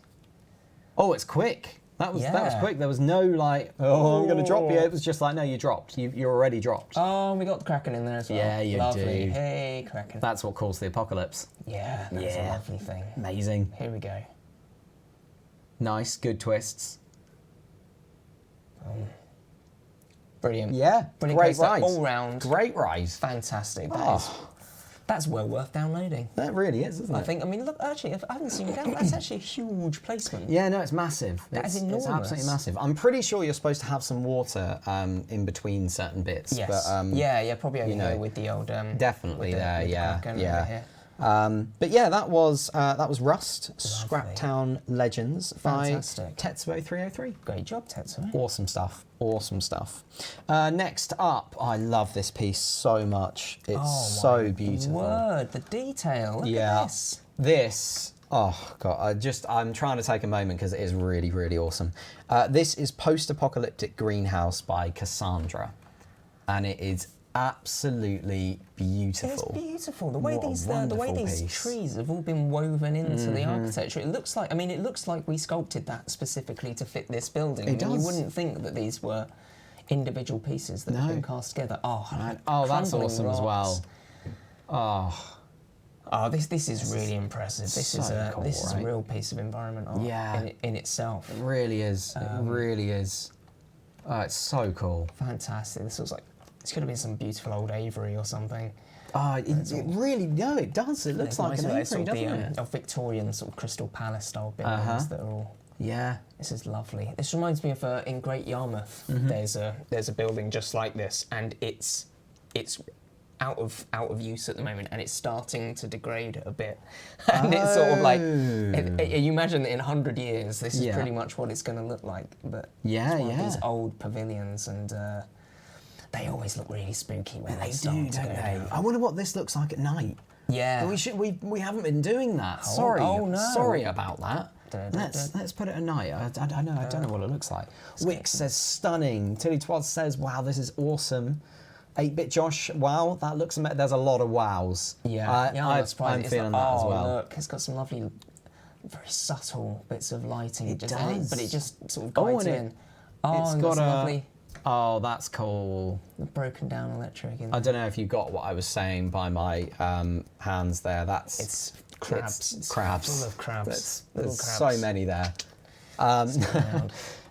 A: Oh, it's quick. That was
B: Yeah.
A: quick. There was no like, oh, I'm going to drop you. It was just like, no, you dropped. You're already dropped.
B: Oh, we got the Kraken in there as well.
A: Yeah, you
B: lovely.
A: do.
B: Hey, Kraken.
A: That's what caused the apocalypse.
B: Yeah, that's a
A: Yeah.
B: lovely thing.
A: Amazing.
B: Here we go.
A: Nice, good twists.
B: Brilliant.
A: Yeah,
B: Brilliant
A: great
B: coaster
A: ride.
B: all round.
A: Great ride.
B: Fantastic. That
A: Oh.
B: is That's well worth downloading.
A: That really is, isn't it?
B: I think. I mean, look, actually, if I haven't seen that, that's actually a huge placement.
A: Yeah, no, it's massive.
B: That is enormous.
A: It's absolutely massive. I'm pretty sure you're supposed to have some water in between certain bits.
B: Yes.
A: But,
B: yeah, probably over
A: you know,
B: here with the old.
A: Definitely
B: with
A: there.
B: with
A: Yeah,
B: the
A: yeah. But yeah, that was Rust, Scraptown Legends by
B: Fantastic.
A: Tetsuo 303.
B: Great job, Tetsuo.
A: Awesome stuff. Awesome stuff. Next up, I love this piece so much. It's so beautiful.
B: Word, the detail. Look at this.
A: This. Oh god, I'm trying to take a moment because it is really, really awesome. This is Post-apocalyptic Greenhouse by Cassandra, and it is absolutely beautiful.
B: It's beautiful. The way
A: What a
B: these
A: piece.
B: trees have all been woven into the architecture. It looks like we sculpted that specifically to fit this building.
A: It does.
B: You wouldn't think that these were individual pieces that have been cast together. Oh,
A: that's
B: crumbling
A: awesome as well.
B: rocks. Oh, this is really impressive. This is a
A: cool,
B: this is a
A: right?
B: real piece of environment art in itself.
A: It really is. It really is. Oh, it's so cool.
B: Fantastic. This looks like it's going to be some beautiful old Avery or something.
A: Oh, it really, no, it does. It looks like an Avery, doesn't it?
B: A Victorian sort of Crystal Palace style buildings that are all.
A: Yeah.
B: This is lovely. This reminds me of in Great Yarmouth. There's a building just like this, and it's out of use at the moment, and it's starting to degrade a bit. And it's sort of like you imagine that in 100 years, this is pretty much what it's going to look like. But it's one of these old pavilions, and they always look really spooky when they start to go down.
A: I wonder what this looks like at night.
B: Yeah.
A: We haven't been doing that.
B: Oh, no.
A: Sorry about that. Let's put it at night. I don't know what it looks like. Wix says stunning. Tilly Twat says, wow, this is awesome. 8-bit Josh, wow, that looks amazing. There's a lot of wows.
B: Yeah,
A: I'm feeling that as well.
B: Look, it's got some lovely, very subtle bits of lighting.
A: It does.
B: But it just sort of guides you in.
A: It's
B: and
A: got
B: some
A: a.
B: lovely
A: Oh, that's cool.
B: broken down electric.
A: I don't know if you got what I was saying by my hands there.
B: It's crabs.
A: It's crabs.
B: Full of crabs.
A: There's so many there.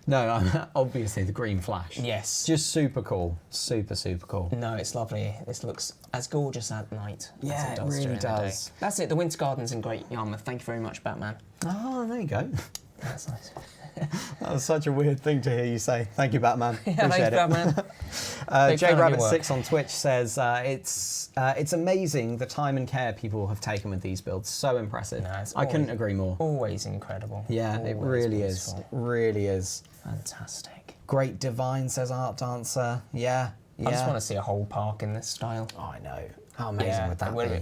A: No, obviously the green flash.
B: Yes.
A: Just super cool. Super, super cool.
B: No, it's lovely. This looks as gorgeous at night as
A: Yeah,
B: it
A: it
B: does
A: really
B: during the day.
A: does.
B: That's it. The Winter Gardens in Great Yarmouth. Thank you very much, Batman.
A: Oh, there you go.
B: That's nice.
A: That was such a weird thing to hear you say. Thank you, Batman.
B: Yeah,
A: Appreciate
B: thanks,
A: it.
B: Batman.
A: JRabbit6 on Twitch says it's amazing the time and care people have taken with these builds. So impressive.
B: No, it's
A: I couldn't agree more.
B: Always incredible.
A: Yeah,
B: always
A: it really
B: beautiful.
A: is. It really is.
B: Fantastic.
A: Great Divine says Art Dancer. Yeah.
B: I just want to see a whole park in this style.
A: Oh, I know. How amazing would that be?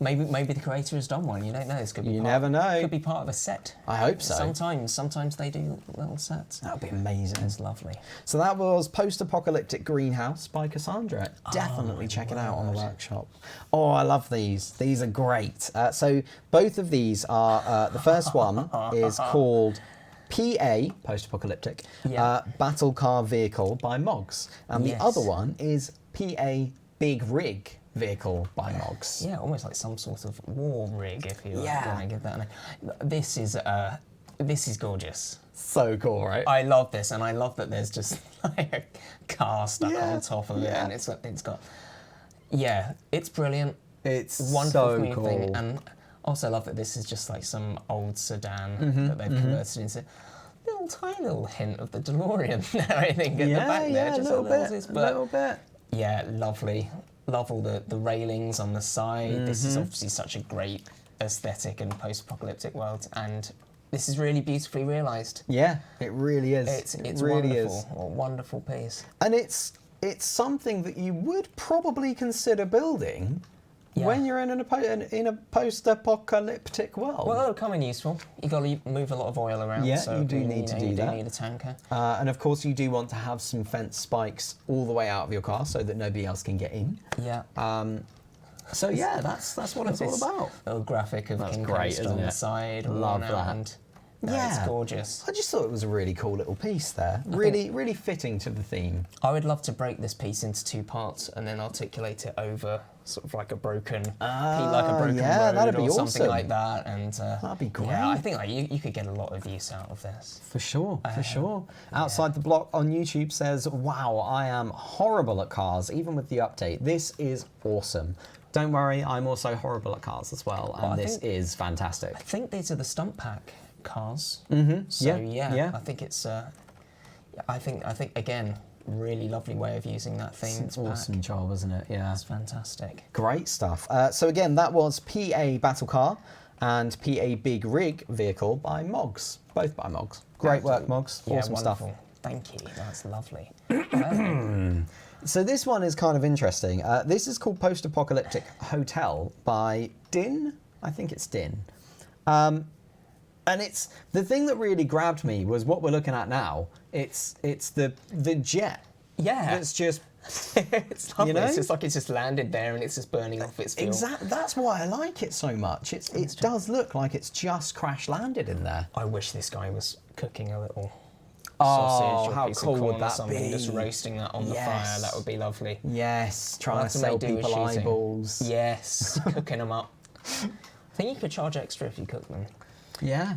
B: Maybe the creator has done one. You don't know. This could be.
A: You never know.
B: Could be part of a set.
A: I hope so.
B: Sometimes they do little sets.
A: That would be amazing.
B: It's lovely.
A: So that was Post-apocalyptic Greenhouse by Cassandra. Definitely check it out on the workshop. Oh, I love these. These are great. So both of these are. The first one is called PA, Post-apocalyptic, Battle Car Vehicle by Moggs, and the other one is PA Big Rig Vehicle by Moggs.
B: Yeah, almost like some sort of war rig, if you want to give that a name. This is gorgeous.
A: So cool, right?
B: I love this, and I love that there's just like a car stuck on top of it, and it's got. Yeah, it's brilliant.
A: It's
B: wonderful
A: so
B: new
A: cool.
B: thing, and also I love that this is just like some old sedan that they've converted into. Tiny little hint of the DeLorean there, I think, at the back there. Just
A: a little bit.
B: Yeah, lovely. Love all the railings on the side. This is obviously such a great aesthetic and post-apocalyptic world, and this is really beautifully realised.
A: Yeah, it really is.
B: It's
A: really
B: wonderful.
A: is.
B: A wonderful piece.
A: And it's something that you would probably consider building when you're in a post-apocalyptic world.
B: Well, it'll come in useful. You've got to move a lot of oil around.
A: Yeah,
B: so
A: you do need to do that.
B: You need a tanker.
A: And of course, you do want to have some fence spikes all the way out of your car so that nobody else can get in.
B: Yeah.
A: So yeah, that's what it's all about.
B: Little graphic of King
A: great,
B: Coaster
A: isn't
B: on the
A: it?
B: side.
A: Love that.
B: And it's gorgeous.
A: I just thought it was a really cool little piece there. Really fitting to the theme.
B: I would love to break this piece into 2 parts and then articulate it over sort of like a broken, road
A: that'd be
B: or
A: awesome.
B: something like that. And
A: that'd be great.
B: Yeah, I think like you could get a lot of use out of this.
A: For sure. Outside the Block on YouTube says, wow, I am horrible at cars, even with the update. This is awesome. don't worry, I'm also horrible at cars as well, and
B: I
A: this
B: think-
A: is fantastic.
B: I think these are the stunt pack cars.
A: Yeah,
B: So
A: yeah.
B: I think it's. I think again, really lovely way of using that theme.
A: It's an awesome job, isn't it? Yeah.
B: It's fantastic.
A: Great stuff. So again, that was PA Battle Car and PA Big Rig Vehicle by Moggs. Both by Moggs. Great work, Moggs.
B: Yeah,
A: Awesome stuff.
B: wonderful. Thank you. That's lovely.
A: So this one is kind of interesting. This is called Post-apocalyptic Hotel by Din. I think it's Din. And it's the thing that really grabbed me was what we're looking at now. It's the jet.
B: Yeah.
A: It's just
B: It's lovely.
A: You know?
B: It's just like it's just landed there and it's just burning off its fuel.
A: exactly. That's why I like it so much. It does look like it's just crash landed in there.
B: I wish this guy was cooking a little
A: Oh,
B: sausage or
A: how
B: piece
A: cool
B: of
A: would
B: corn or
A: that
B: something,
A: be?
B: just roasting that on the fire.
A: Yes.
B: That would be lovely.
A: Yes, trying to
B: That's what
A: sell
B: they do with
A: people
B: shooting.
A: eyeballs.
B: Yes, cooking them up. I think you could charge extra if you cook them.
A: Yeah.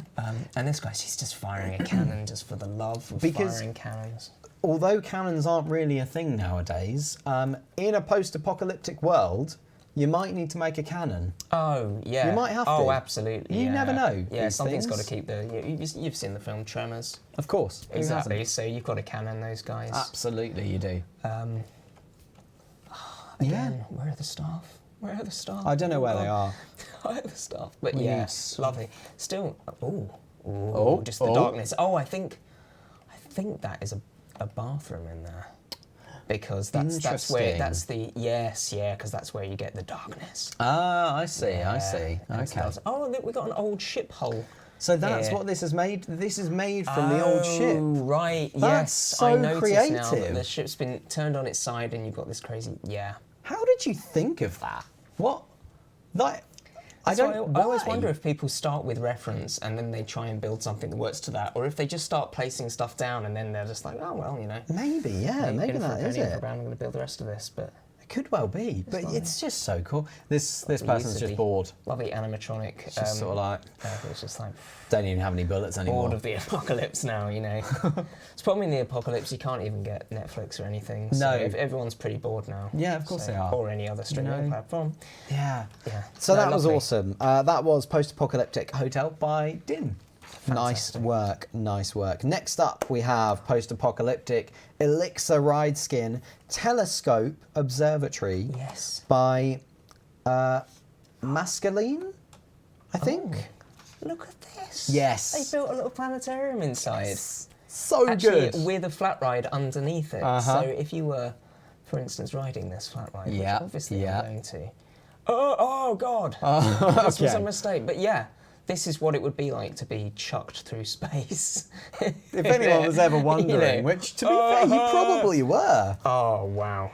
B: And this guy's he's just firing a cannon just for the love of
A: Because-
B: firing cannons.
A: Although cannons aren't really a thing nowadays, in a post-apocalyptic world, you might need to make a cannon.
B: Oh yeah,
A: You might have
B: Oh,
A: to.
B: absolutely.
A: You
B: yeah.
A: never know
B: Yeah,
A: these
B: something's
A: things.
B: got to keep the. You've seen the film Tremors.
A: Of course. Who
B: Exactly.
A: hasn't?
B: So you've got to cannon those guys.
A: Absolutely, you do.
B: Again, where are the staff? Where are the staff?
A: I don't know where they are.
B: Where are the staff? But
A: Yes.
B: yeah, lovely. Still,
A: Oh,
B: just the
A: oh.
B: darkness. Oh, I think that is a bathroom in there. Because that's where
A: Interesting.
B: because that's where you get the darkness.
A: Ah, I see, I
B: Yeah,
A: see.
B: and
A: Okay.
B: stuff. Oh, look, we got an old ship hull.
A: So that's
B: here.
A: what this is made. This is made from the old ship.
B: Oh, right.
A: That's
B: yes,
A: so
B: I noticed now that
A: creative.
B: the ship's been turned on its side, and you've got this crazy. Yeah.
A: How did you think of that? What? Like, I
B: So
A: don't.
B: I always
A: why?
B: wonder if people start with reference and then they try and build something that works to that, or if they just start placing stuff down and then they're just like, oh well, you know.
A: Maybe, yeah, maybe
B: in for a
A: that is
B: penny, in for a
A: it.
B: pound, I'm going to build the rest of this, but
A: It could well be, but
B: lovely.
A: it's just so cool. This person's
B: easily.
A: just bored.
B: Lovely animatronic.
A: It's just sort of like
B: it's just like
A: don't even have any bullets anymore.
B: bored of the apocalypse now, you know. It's probably in the apocalypse you can't even get Netflix or anything. So
A: No.
B: everyone's pretty bored now.
A: Yeah, of course they are.
B: Or any other streaming
A: know.
B: platform.
A: Yeah.
B: Yeah.
A: So
B: No,
A: that was
B: lovely.
A: awesome. That was Post-apocalyptic Hotel by Din. Nice
B: Fantastic.
A: work, nice work. Next up, we have Post-apocalyptic Elixir Ride Skin Telescope Observatory
B: Yes.
A: by Mascaline, I think.
B: Look at this.
A: Yes.
B: They built a little planetarium inside.
A: So
B: Actually,
A: good.
B: with a flat ride underneath it.
A: Uh-huh.
B: So if you were, for instance, riding this flat ride,
A: Yeah,
B: which obviously
A: yeah.
B: I'm going to. Oh God! This was a
A: okay.
B: mistake. But yeah, this is what it would be like to be chucked through space.
A: If anyone was ever wondering,
B: know.
A: which to be fair, you probably were.
B: Oh wow,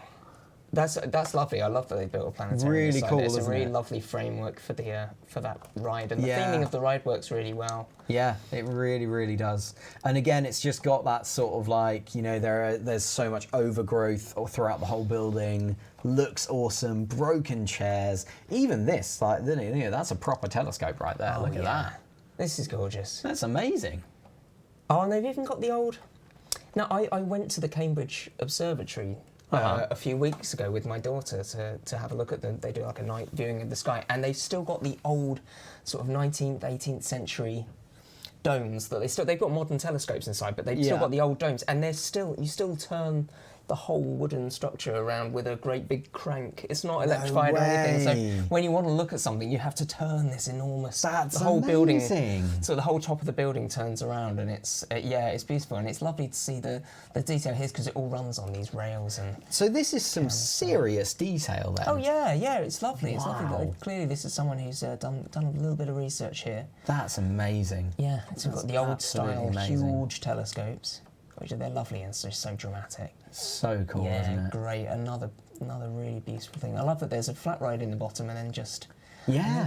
B: that's lovely. I love that they built a planetarium.
A: Really
B: inside
A: cool,
B: it. It's a
A: isn't
B: really
A: it?
B: lovely framework for the for that ride, and the
A: Yeah.
B: theming of the ride works really well.
A: Yeah, it really, really does. And again, it's just got that sort of like, you know, there's so much overgrowth throughout the whole building. Looks awesome. Broken chairs. Even this, like, you know, that's a proper telescope right there. Look at that.
B: This is gorgeous.
A: That's amazing.
B: Oh, and they've even got the old. Now, I went to the Cambridge Observatory
A: Uh-huh.
B: a few weeks ago with my daughter to have a look at them. They do like a night viewing of the sky, and they've still got the old sort of 19th, 18th century domes that they've got modern telescopes inside, but they've still
A: Yeah.
B: got the old domes, and you still turn the whole wooden structure around with a great big crank. It's not electrified or anything.
A: way.
B: So when you want to look at something, you have to turn this enormous.
A: That's
B: the whole building.
A: amazing.
B: So the whole top of the building turns around, and it's it's beautiful, and it's lovely to see the detail here because it all runs on these rails and.
A: So this is some serious detail then.
B: Oh yeah, it's lovely. It's lovely.
A: Wow.
B: Clearly, this is someone who's done a little bit of research here.
A: That's amazing.
B: Yeah, so we've got the old
A: absolutely
B: style
A: amazing.
B: huge telescopes, which they're lovely and so dramatic.
A: So cool,
B: Yeah,
A: isn't it?
B: great. Another really beautiful thing. I love that there's a flat ride in the bottom and then just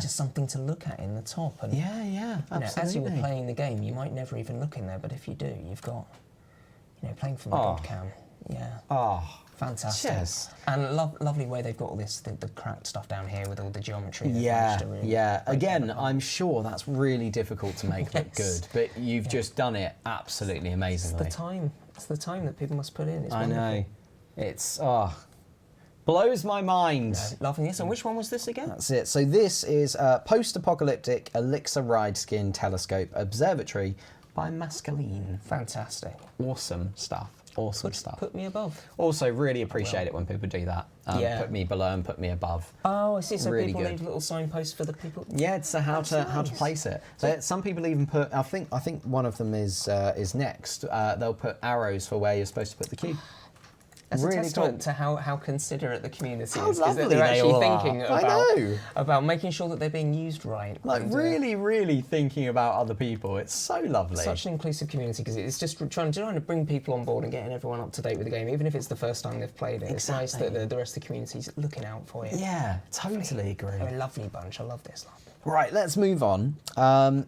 B: something to look at in the top. And
A: Yeah,
B: you know,
A: absolutely.
B: as you were playing the game, you might never even look in there, but if you do, you've got playing from the
A: Oh.
B: god cam. Yeah.
A: Oh,
B: Fantastic.
A: Yes.
B: And lovely way they've got all this, the cracked stuff down here with all the geometry. They've
A: yeah,
B: managed to really
A: yeah.
B: break
A: Again,
B: that down.
A: I'm sure that's really difficult to make look
B: Yes.
A: good, but you've just done it absolutely
B: It's
A: amazingly.
B: the time. It's the time that people must put in. It's
A: I
B: wonderful.
A: know. It's Blows my mind.
B: Lovely this. And which one was this again?
A: That's it. So this is Post-apocalyptic Elixir Ride Skin Telescope Observatory by Mascaline.
B: Fantastic.
A: Awesome stuff. Awesome stuff.
B: Put me above.
A: Also, really appreciate it when people do that. Put me below and put me above.
B: Oh, I see. So
A: really
B: people
A: good.
B: leave little signposts for the people.
A: Yeah, it's how to place it. So some people even put. I think one of them is next. They'll put arrows for where you're supposed to put the cube.
B: That's
A: really
B: a testament
A: cool.
B: to how considerate the community
A: How
B: is.
A: lovely
B: That they're
A: they
B: actually
A: all are.
B: thinking
A: I know.
B: about making sure that they're being used right.
A: Like
B: and,
A: really thinking about other people. It's so lovely.
B: Such an inclusive community because it's just trying to bring people on board and getting everyone up to date with the game, even if it's the first time they've played it.
A: Exactly.
B: It's nice that the rest of the community's looking out for you.
A: Yeah, totally agree.
B: They're a lovely bunch. I love this lot.
A: Right, let's move on.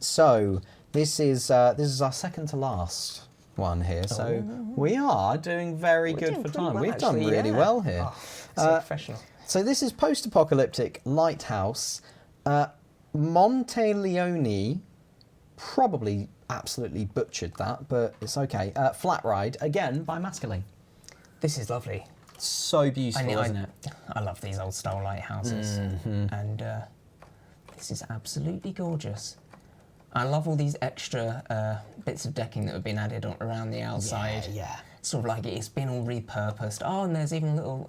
A: So this is our second to last one here. So we are doing very good
B: doing
A: for
B: pretty
A: time.
B: well,
A: We've done
B: actually,
A: really
B: yeah.
A: well here.
B: Oh, so professional.
A: So this is Post-apocalyptic Lighthouse. Monteleone, probably absolutely butchered that, but it's okay. Flat Ride, again by Mascaline.
B: This is lovely.
A: So beautiful, isn't it?
B: I love these old style lighthouses, and this is absolutely gorgeous. I love all these extra bits of decking that have been added around the outside.
A: Yeah.
B: Sort of like it's been all repurposed. Oh, and there's even a little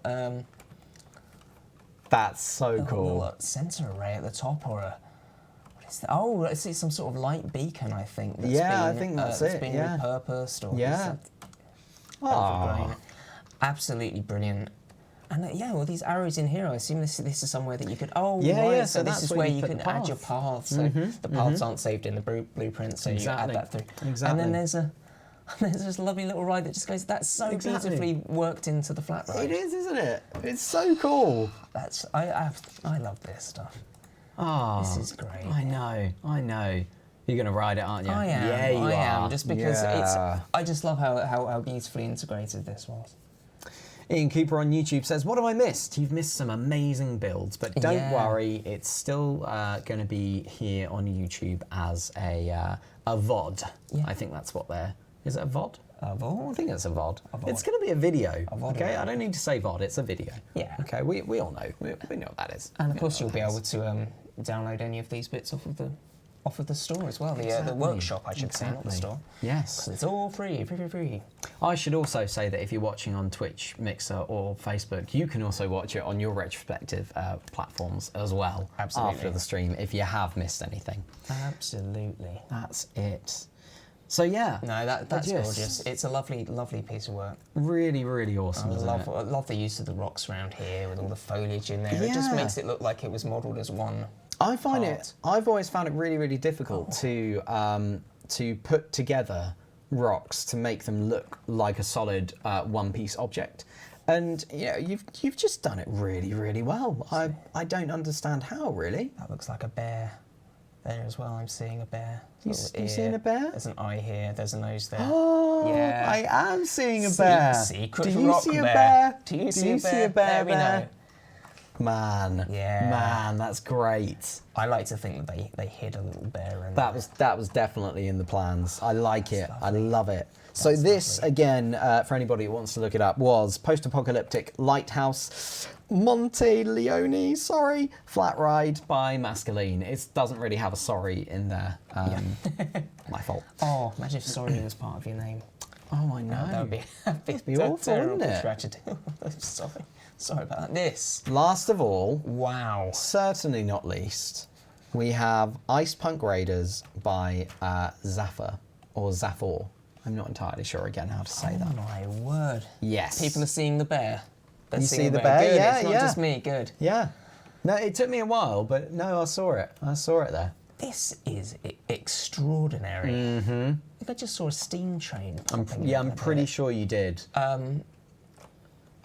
A: That's so cool.
B: little sensor array at the top, or a what is that? Oh, it's some sort of light beacon, I think. That's
A: I think that's it.
B: Been
A: Yeah.
B: repurposed, or
A: Yeah.
B: overgrown. Absolutely brilliant. And all these arrows in here, I assume this is somewhere that you could... Oh,
A: Yeah,
B: right,
A: yeah,
B: so
A: so
B: this
A: that's
B: is
A: where
B: where
A: you
B: you
A: put
B: can
A: the
B: add your
A: path.
B: paths. So the paths aren't saved in the blueprint, so you add that through.
A: Exactly.
B: And then there's this lovely little ride that just goes... That's so beautifully worked into the flat ride.
A: It is, isn't it? It's so cool.
B: I love this stuff.
A: Oh,
B: This is great.
A: I know. You're going to ride it, aren't you?
B: I am.
A: Yeah, you
B: I
A: are.
B: am. Just because
A: Yeah.
B: I just love how beautifully integrated this was.
A: Ian Cooper on YouTube says, what have I missed? You've missed some amazing builds, but don't
B: Yeah.
A: worry, it's still going to be here on YouTube as a VOD.
B: Yeah.
A: I think that's what they're... Is it a VOD?
B: A VOD?
A: I think it's a VOD.
B: VOD.
A: It's going to be a video.
B: A VOD,
A: okay,
B: yeah.
A: I don't need to say VOD, it's a video.
B: Yeah.
A: Okay, we all know. We know what that is.
B: And of
A: We
B: course,
A: know
B: you'll
A: what
B: be
A: that
B: able
A: is.
B: to download any of these bits off of the store as well. The
A: Exactly.
B: workshop, I should say, not the
A: Exactly.
B: store.
A: Yes.
B: 'Cause it's all free.
A: I should also say that if you're watching on Twitch, Mixer, or Facebook, you can also watch it on your retrospective platforms as well.
B: Absolutely.
A: After the stream, if you have missed anything.
B: Absolutely.
A: That's it. So yeah.
B: No, that's
A: just-
B: gorgeous. It's a lovely piece of work.
A: Really, really awesome,
B: I
A: isn't it?
B: love the use of the rocks around here with all the foliage in there. It just
A: Yeah.
B: makes it look like it was modelled as one.
A: I've always found it really, really difficult
B: Oh.
A: to put together rocks to make them look like a solid one-piece object. And you've just done it really, really well. I don't understand how, really.
B: That looks like a bear. There as well, I'm seeing a bear.
A: You
B: Little
A: seeing
B: ear.
A: a bear?
B: There's an eye here. There's a nose there.
A: Oh,
B: Yeah.
A: I am seeing a bear.
B: Secret
A: Do you
B: rock
A: see a
B: bear.
A: bear?
B: Do you see a bear? There we know.
A: Man,
B: Yeah.
A: man, that's great.
B: I like to think that they hid a little bear in
A: That was definitely in the plans. I like it. I love it. So
B: That's
A: this,
B: lovely.
A: again, for anybody who wants to look it up, was Post-apocalyptic Lighthouse Monteleone, Flat Ride by Mascaline. It doesn't really have a sorry in there. My fault.
B: Oh, imagine if sorry was part of your name.
A: Oh, I know.
B: That would be
A: be awful,
B: terrible
A: wouldn't it?
B: tragedy. Sorry about that. This.
A: Last of all,
B: Wow.
A: certainly not least, we have Ice Punk Raiders by Zaffer, or Zaffor. I'm not entirely sure again how to say that.
B: Oh my word.
A: Yes.
B: People are seeing the bear. They're
A: You
B: seeing
A: see the bear?
B: Good.
A: Yeah,
B: it's not
A: yeah.
B: just me. Good.
A: Yeah. No, it took me a while, but no, I saw it. I saw it there.
B: This is extraordinary. Mm-hmm. I think I just saw a steam train.
A: I'm pretty sure you did.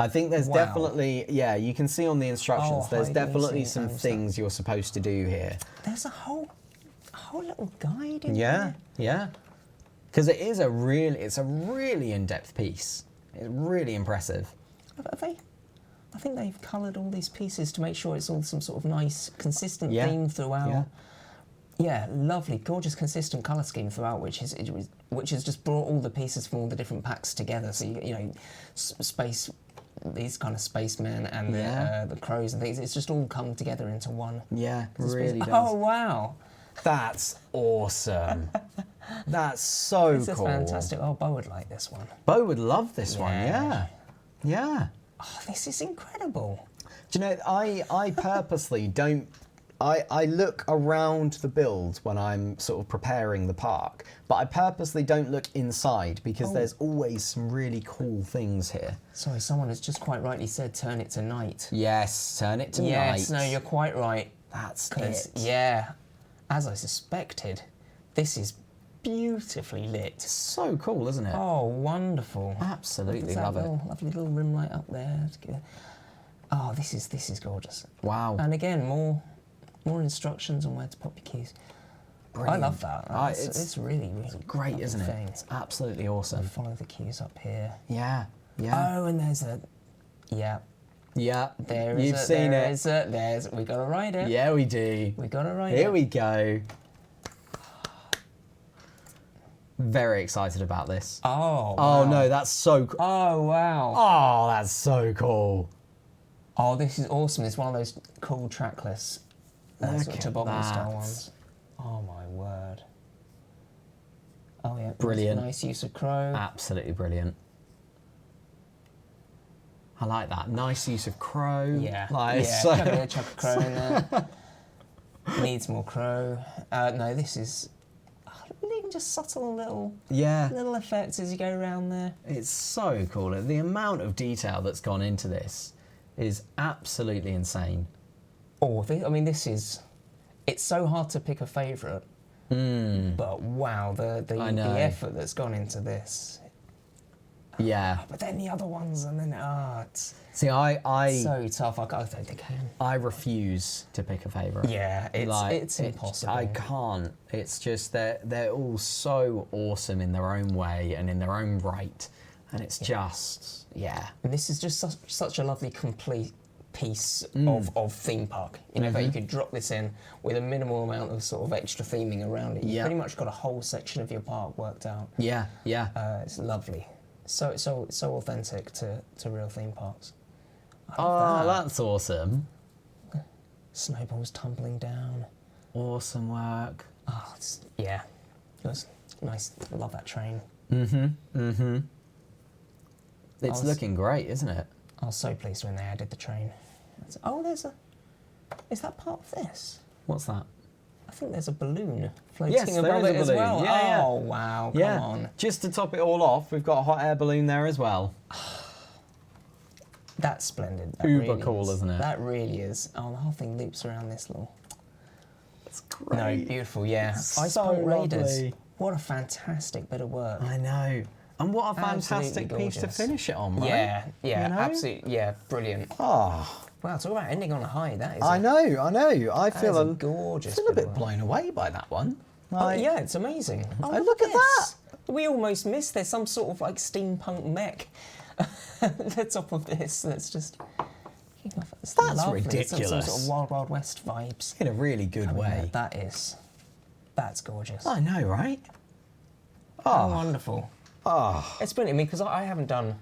A: I think there's
B: Wow.
A: definitely, you can see on the instructions,
B: Oh,
A: there's
B: hide,
A: definitely
B: easy,
A: some
B: and stuff.
A: things you're supposed to do here.
B: There's a whole little guide in
A: Yeah,
B: there.
A: yeah. Because it's a really in-depth piece. It's really impressive.
B: I think they've coloured all these pieces to make sure it's all some sort of nice, consistent
A: Yeah.
B: theme throughout.
A: Yeah.
B: Yeah, lovely, gorgeous, consistent colour scheme throughout, which has just brought all the pieces from all the different packs together. So you know, space these kind of spacemen and the crows and things. It's just all come together into one.
A: Yeah, really does.
B: Oh wow,
A: that's awesome. That's so
B: this
A: cool.
B: is fantastic. Oh, Bo would like this one.
A: Bo would love this one. Yeah.
B: Oh, this is incredible.
A: Do you know, I purposely don't. I look around the build when I'm sort of preparing the park, but I purposely don't look inside because there's always some really cool things here.
B: Sorry, someone has just quite rightly said turn it to night.
A: Yes, turn it to night.
B: Yes, no, you're quite right.
A: That's it.
B: Yeah, as I suspected, this is beautifully lit.
A: So cool, isn't it?
B: Oh, wonderful.
A: Absolutely love it.
B: Lovely little rim light up there. Oh, this is gorgeous.
A: Wow.
B: And again, more instructions on where to pop your keys.
A: Brilliant.
B: I love that. It's really
A: great, isn't it?
B: Thing.
A: It's absolutely awesome.
B: Follow the keys up here.
A: Yeah.
B: Oh, and there's a... Yeah. There is
A: You've seen it.
B: There's... We got to ride it.
A: Yeah, we do.
B: We got to ride it.
A: Here we go. Very excited about this.
B: Oh,
A: wow.
B: no,
A: that's so cool.
B: Oh, wow.
A: Oh, that's so cool.
B: Oh, this is awesome. It's one of those cool trackless sort of toboggan style ones. Oh, my word. Oh, yeah.
A: Brilliant.
B: Nice use of crow.
A: Absolutely brilliant. I like that. Nice use of crow.
B: Yeah. Chuck a crow in there. Needs more crow. No, this is... even just subtle little effects as you go around there.
A: It's so cool. The amount of detail that's gone into this is absolutely insane.
B: Oh, this is... It's so hard to pick a favourite, but wow, the effort that's gone into this.
A: Yeah.
B: But then the other ones, and then it's...
A: See, I
B: so tough. I don't think I can.
A: I refuse to pick a favourite.
B: Yeah, it's impossible.
A: I can't. It's just they're all so awesome in their own way and in their own right, and it's just
B: And this is just such a lovely complete piece of theme park. You know, that you could drop this in with a minimal amount of sort of extra theming around it. You pretty much got a whole section of your park worked out.
A: Yeah.
B: It's lovely. So authentic to real theme parks.
A: That's awesome.
B: Snowballs tumbling down.
A: Awesome work.
B: Oh, it was nice. I love that train.
A: It's looking great, isn't it?
B: I was so pleased when they added the train. Is that part of this?
A: What's that?
B: I think there's a balloon floating above it as well. Oh, wow, come on.
A: Just to top it all off, we've got a hot air balloon there as well.
B: That's splendid.
A: Uber cool, isn't it?
B: That really is. Oh, the whole thing loops around this little...
A: It's great.
B: No, beautiful, yeah.
A: So
B: Raiders.
A: lovely.
B: What a fantastic bit of work.
A: I know. And what a fantastic piece to finish it on, right?
B: Yeah, absolutely. Yeah, brilliant.
A: Oh.
B: Wow, talk about ending on a high. That is.
A: I know. I feel
B: gorgeous.
A: I feel a bit blown away by that one.
B: Yeah, it's amazing. Oh,
A: look at that.
B: We almost missed. There's some sort of like steampunk mech at the top of this. That's just. That's lovely.
A: Ridiculous.
B: Some sort of Wild Wild West vibes.
A: In a really good way.
B: That's gorgeous.
A: I know, right?
B: Oh, wonderful.
A: Oh.
B: It's brilliant. I mean, because I haven't done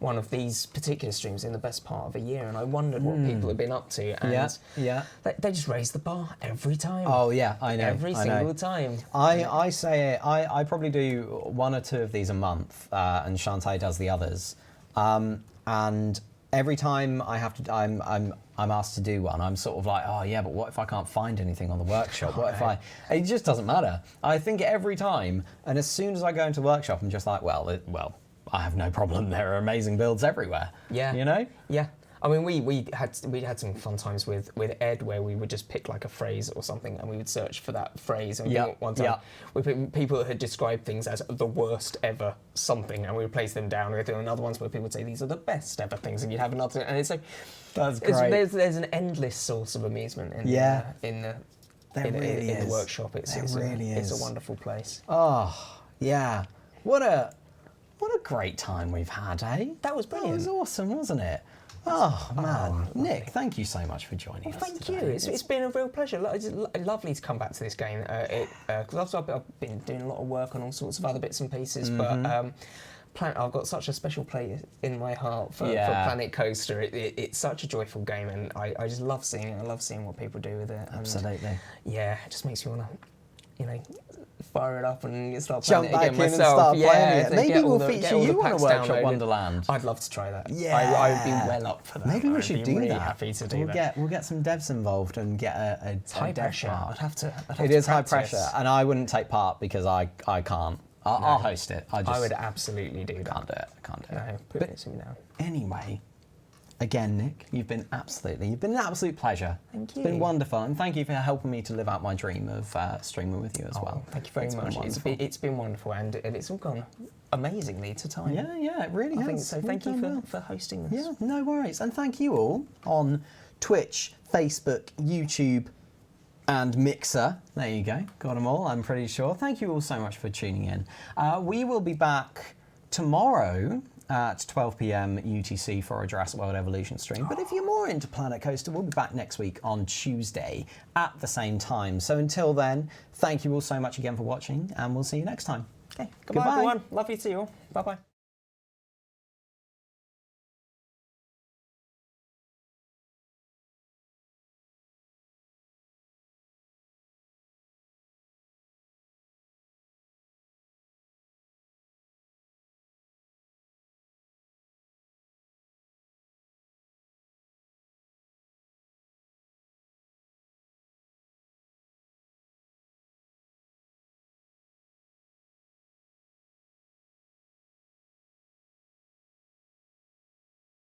B: one of these particular streams in the best part of a year, and I wondered what people have been up to. And they just raise the bar every time.
A: Oh yeah, I know.
B: Every single time.
A: I say it. I probably do 1 or 2 of these a month, and Shantae does the others. And every time I have to, I'm asked to do one, I'm sort of like, oh yeah, but what if I can't find anything on the workshop? What if it just doesn't matter. I think every time, and as soon as I go into workshop, I'm just like, well, I have no problem. There are amazing builds everywhere. Yeah. You know?
B: Yeah. I mean, we had some fun times with Ed where we would just pick like a phrase or something and we would search for that phrase. And one time we picked people that had described things as the worst ever something, and we would place them down. And there were another ones where people would say these are the best ever things, and you'd have another. And it's like
A: that's great.
B: There's an endless source of amusement in the workshop. It's a wonderful place.
A: Oh yeah, what a great time we've had, eh?
B: That was brilliant.
A: That was awesome, wasn't it? Oh man, Nick, thank you so much for joining us.
B: Thank you. It's been a real pleasure. It's lovely to come back to this game. Because I've been doing a lot of work on all sorts of other bits and pieces, but I've got such a special place in my heart for Planet Coaster. It's such a joyful game, and I just love seeing it. I love seeing what people do with it.
A: Absolutely.
B: And yeah, it just makes me want to, fire it up and start
A: Jump
B: playing it again
A: back in
B: myself.
A: and start playing it.
B: to
A: Maybe
B: get
A: we'll
B: all
A: feature you on a
B: packs
A: workshop
B: downloaded.
A: Wonderland.
B: I'd love to try that.
A: Yeah.
B: I would be well up for that.
A: Maybe we
B: I'd
A: should
B: be
A: do
B: really
A: that.
B: happy to do that.
A: We'll get some devs involved and get a
B: High
A: dev
B: pressure.
A: part.
B: I'd have to
A: It is high
B: practice.
A: pressure, and I wouldn't take part because I can't. I'll host it. I
B: would absolutely do that.
A: can't do it. I can't do it.
B: No, put it to me down.
A: Anyway, again, Nick, you've been an absolute pleasure.
B: Thank you.
A: It's been wonderful, and thank you for helping me to live out my dream of streaming with you as well.
B: Thank you very much. It's been wonderful, and it's all gone amazingly to time.
A: Yeah, it really
B: I
A: has.
B: think so.
A: We've
B: Thank you
A: done well.
B: for hosting this.
A: Yeah, no worries. And thank you all on Twitch, Facebook, YouTube, and Mixer. There you go. Got them all, I'm pretty sure. Thank you all so much for tuning in. We will be back tomorrow at 12 p.m. UTC for a Jurassic World Evolution stream. But if you're more into Planet Coaster, we'll be back next week on Tuesday at the same time. So until then, thank you all so much again for watching, and we'll see you next time.
B: Okay, goodbye everyone. Love you to you all. Bye-bye.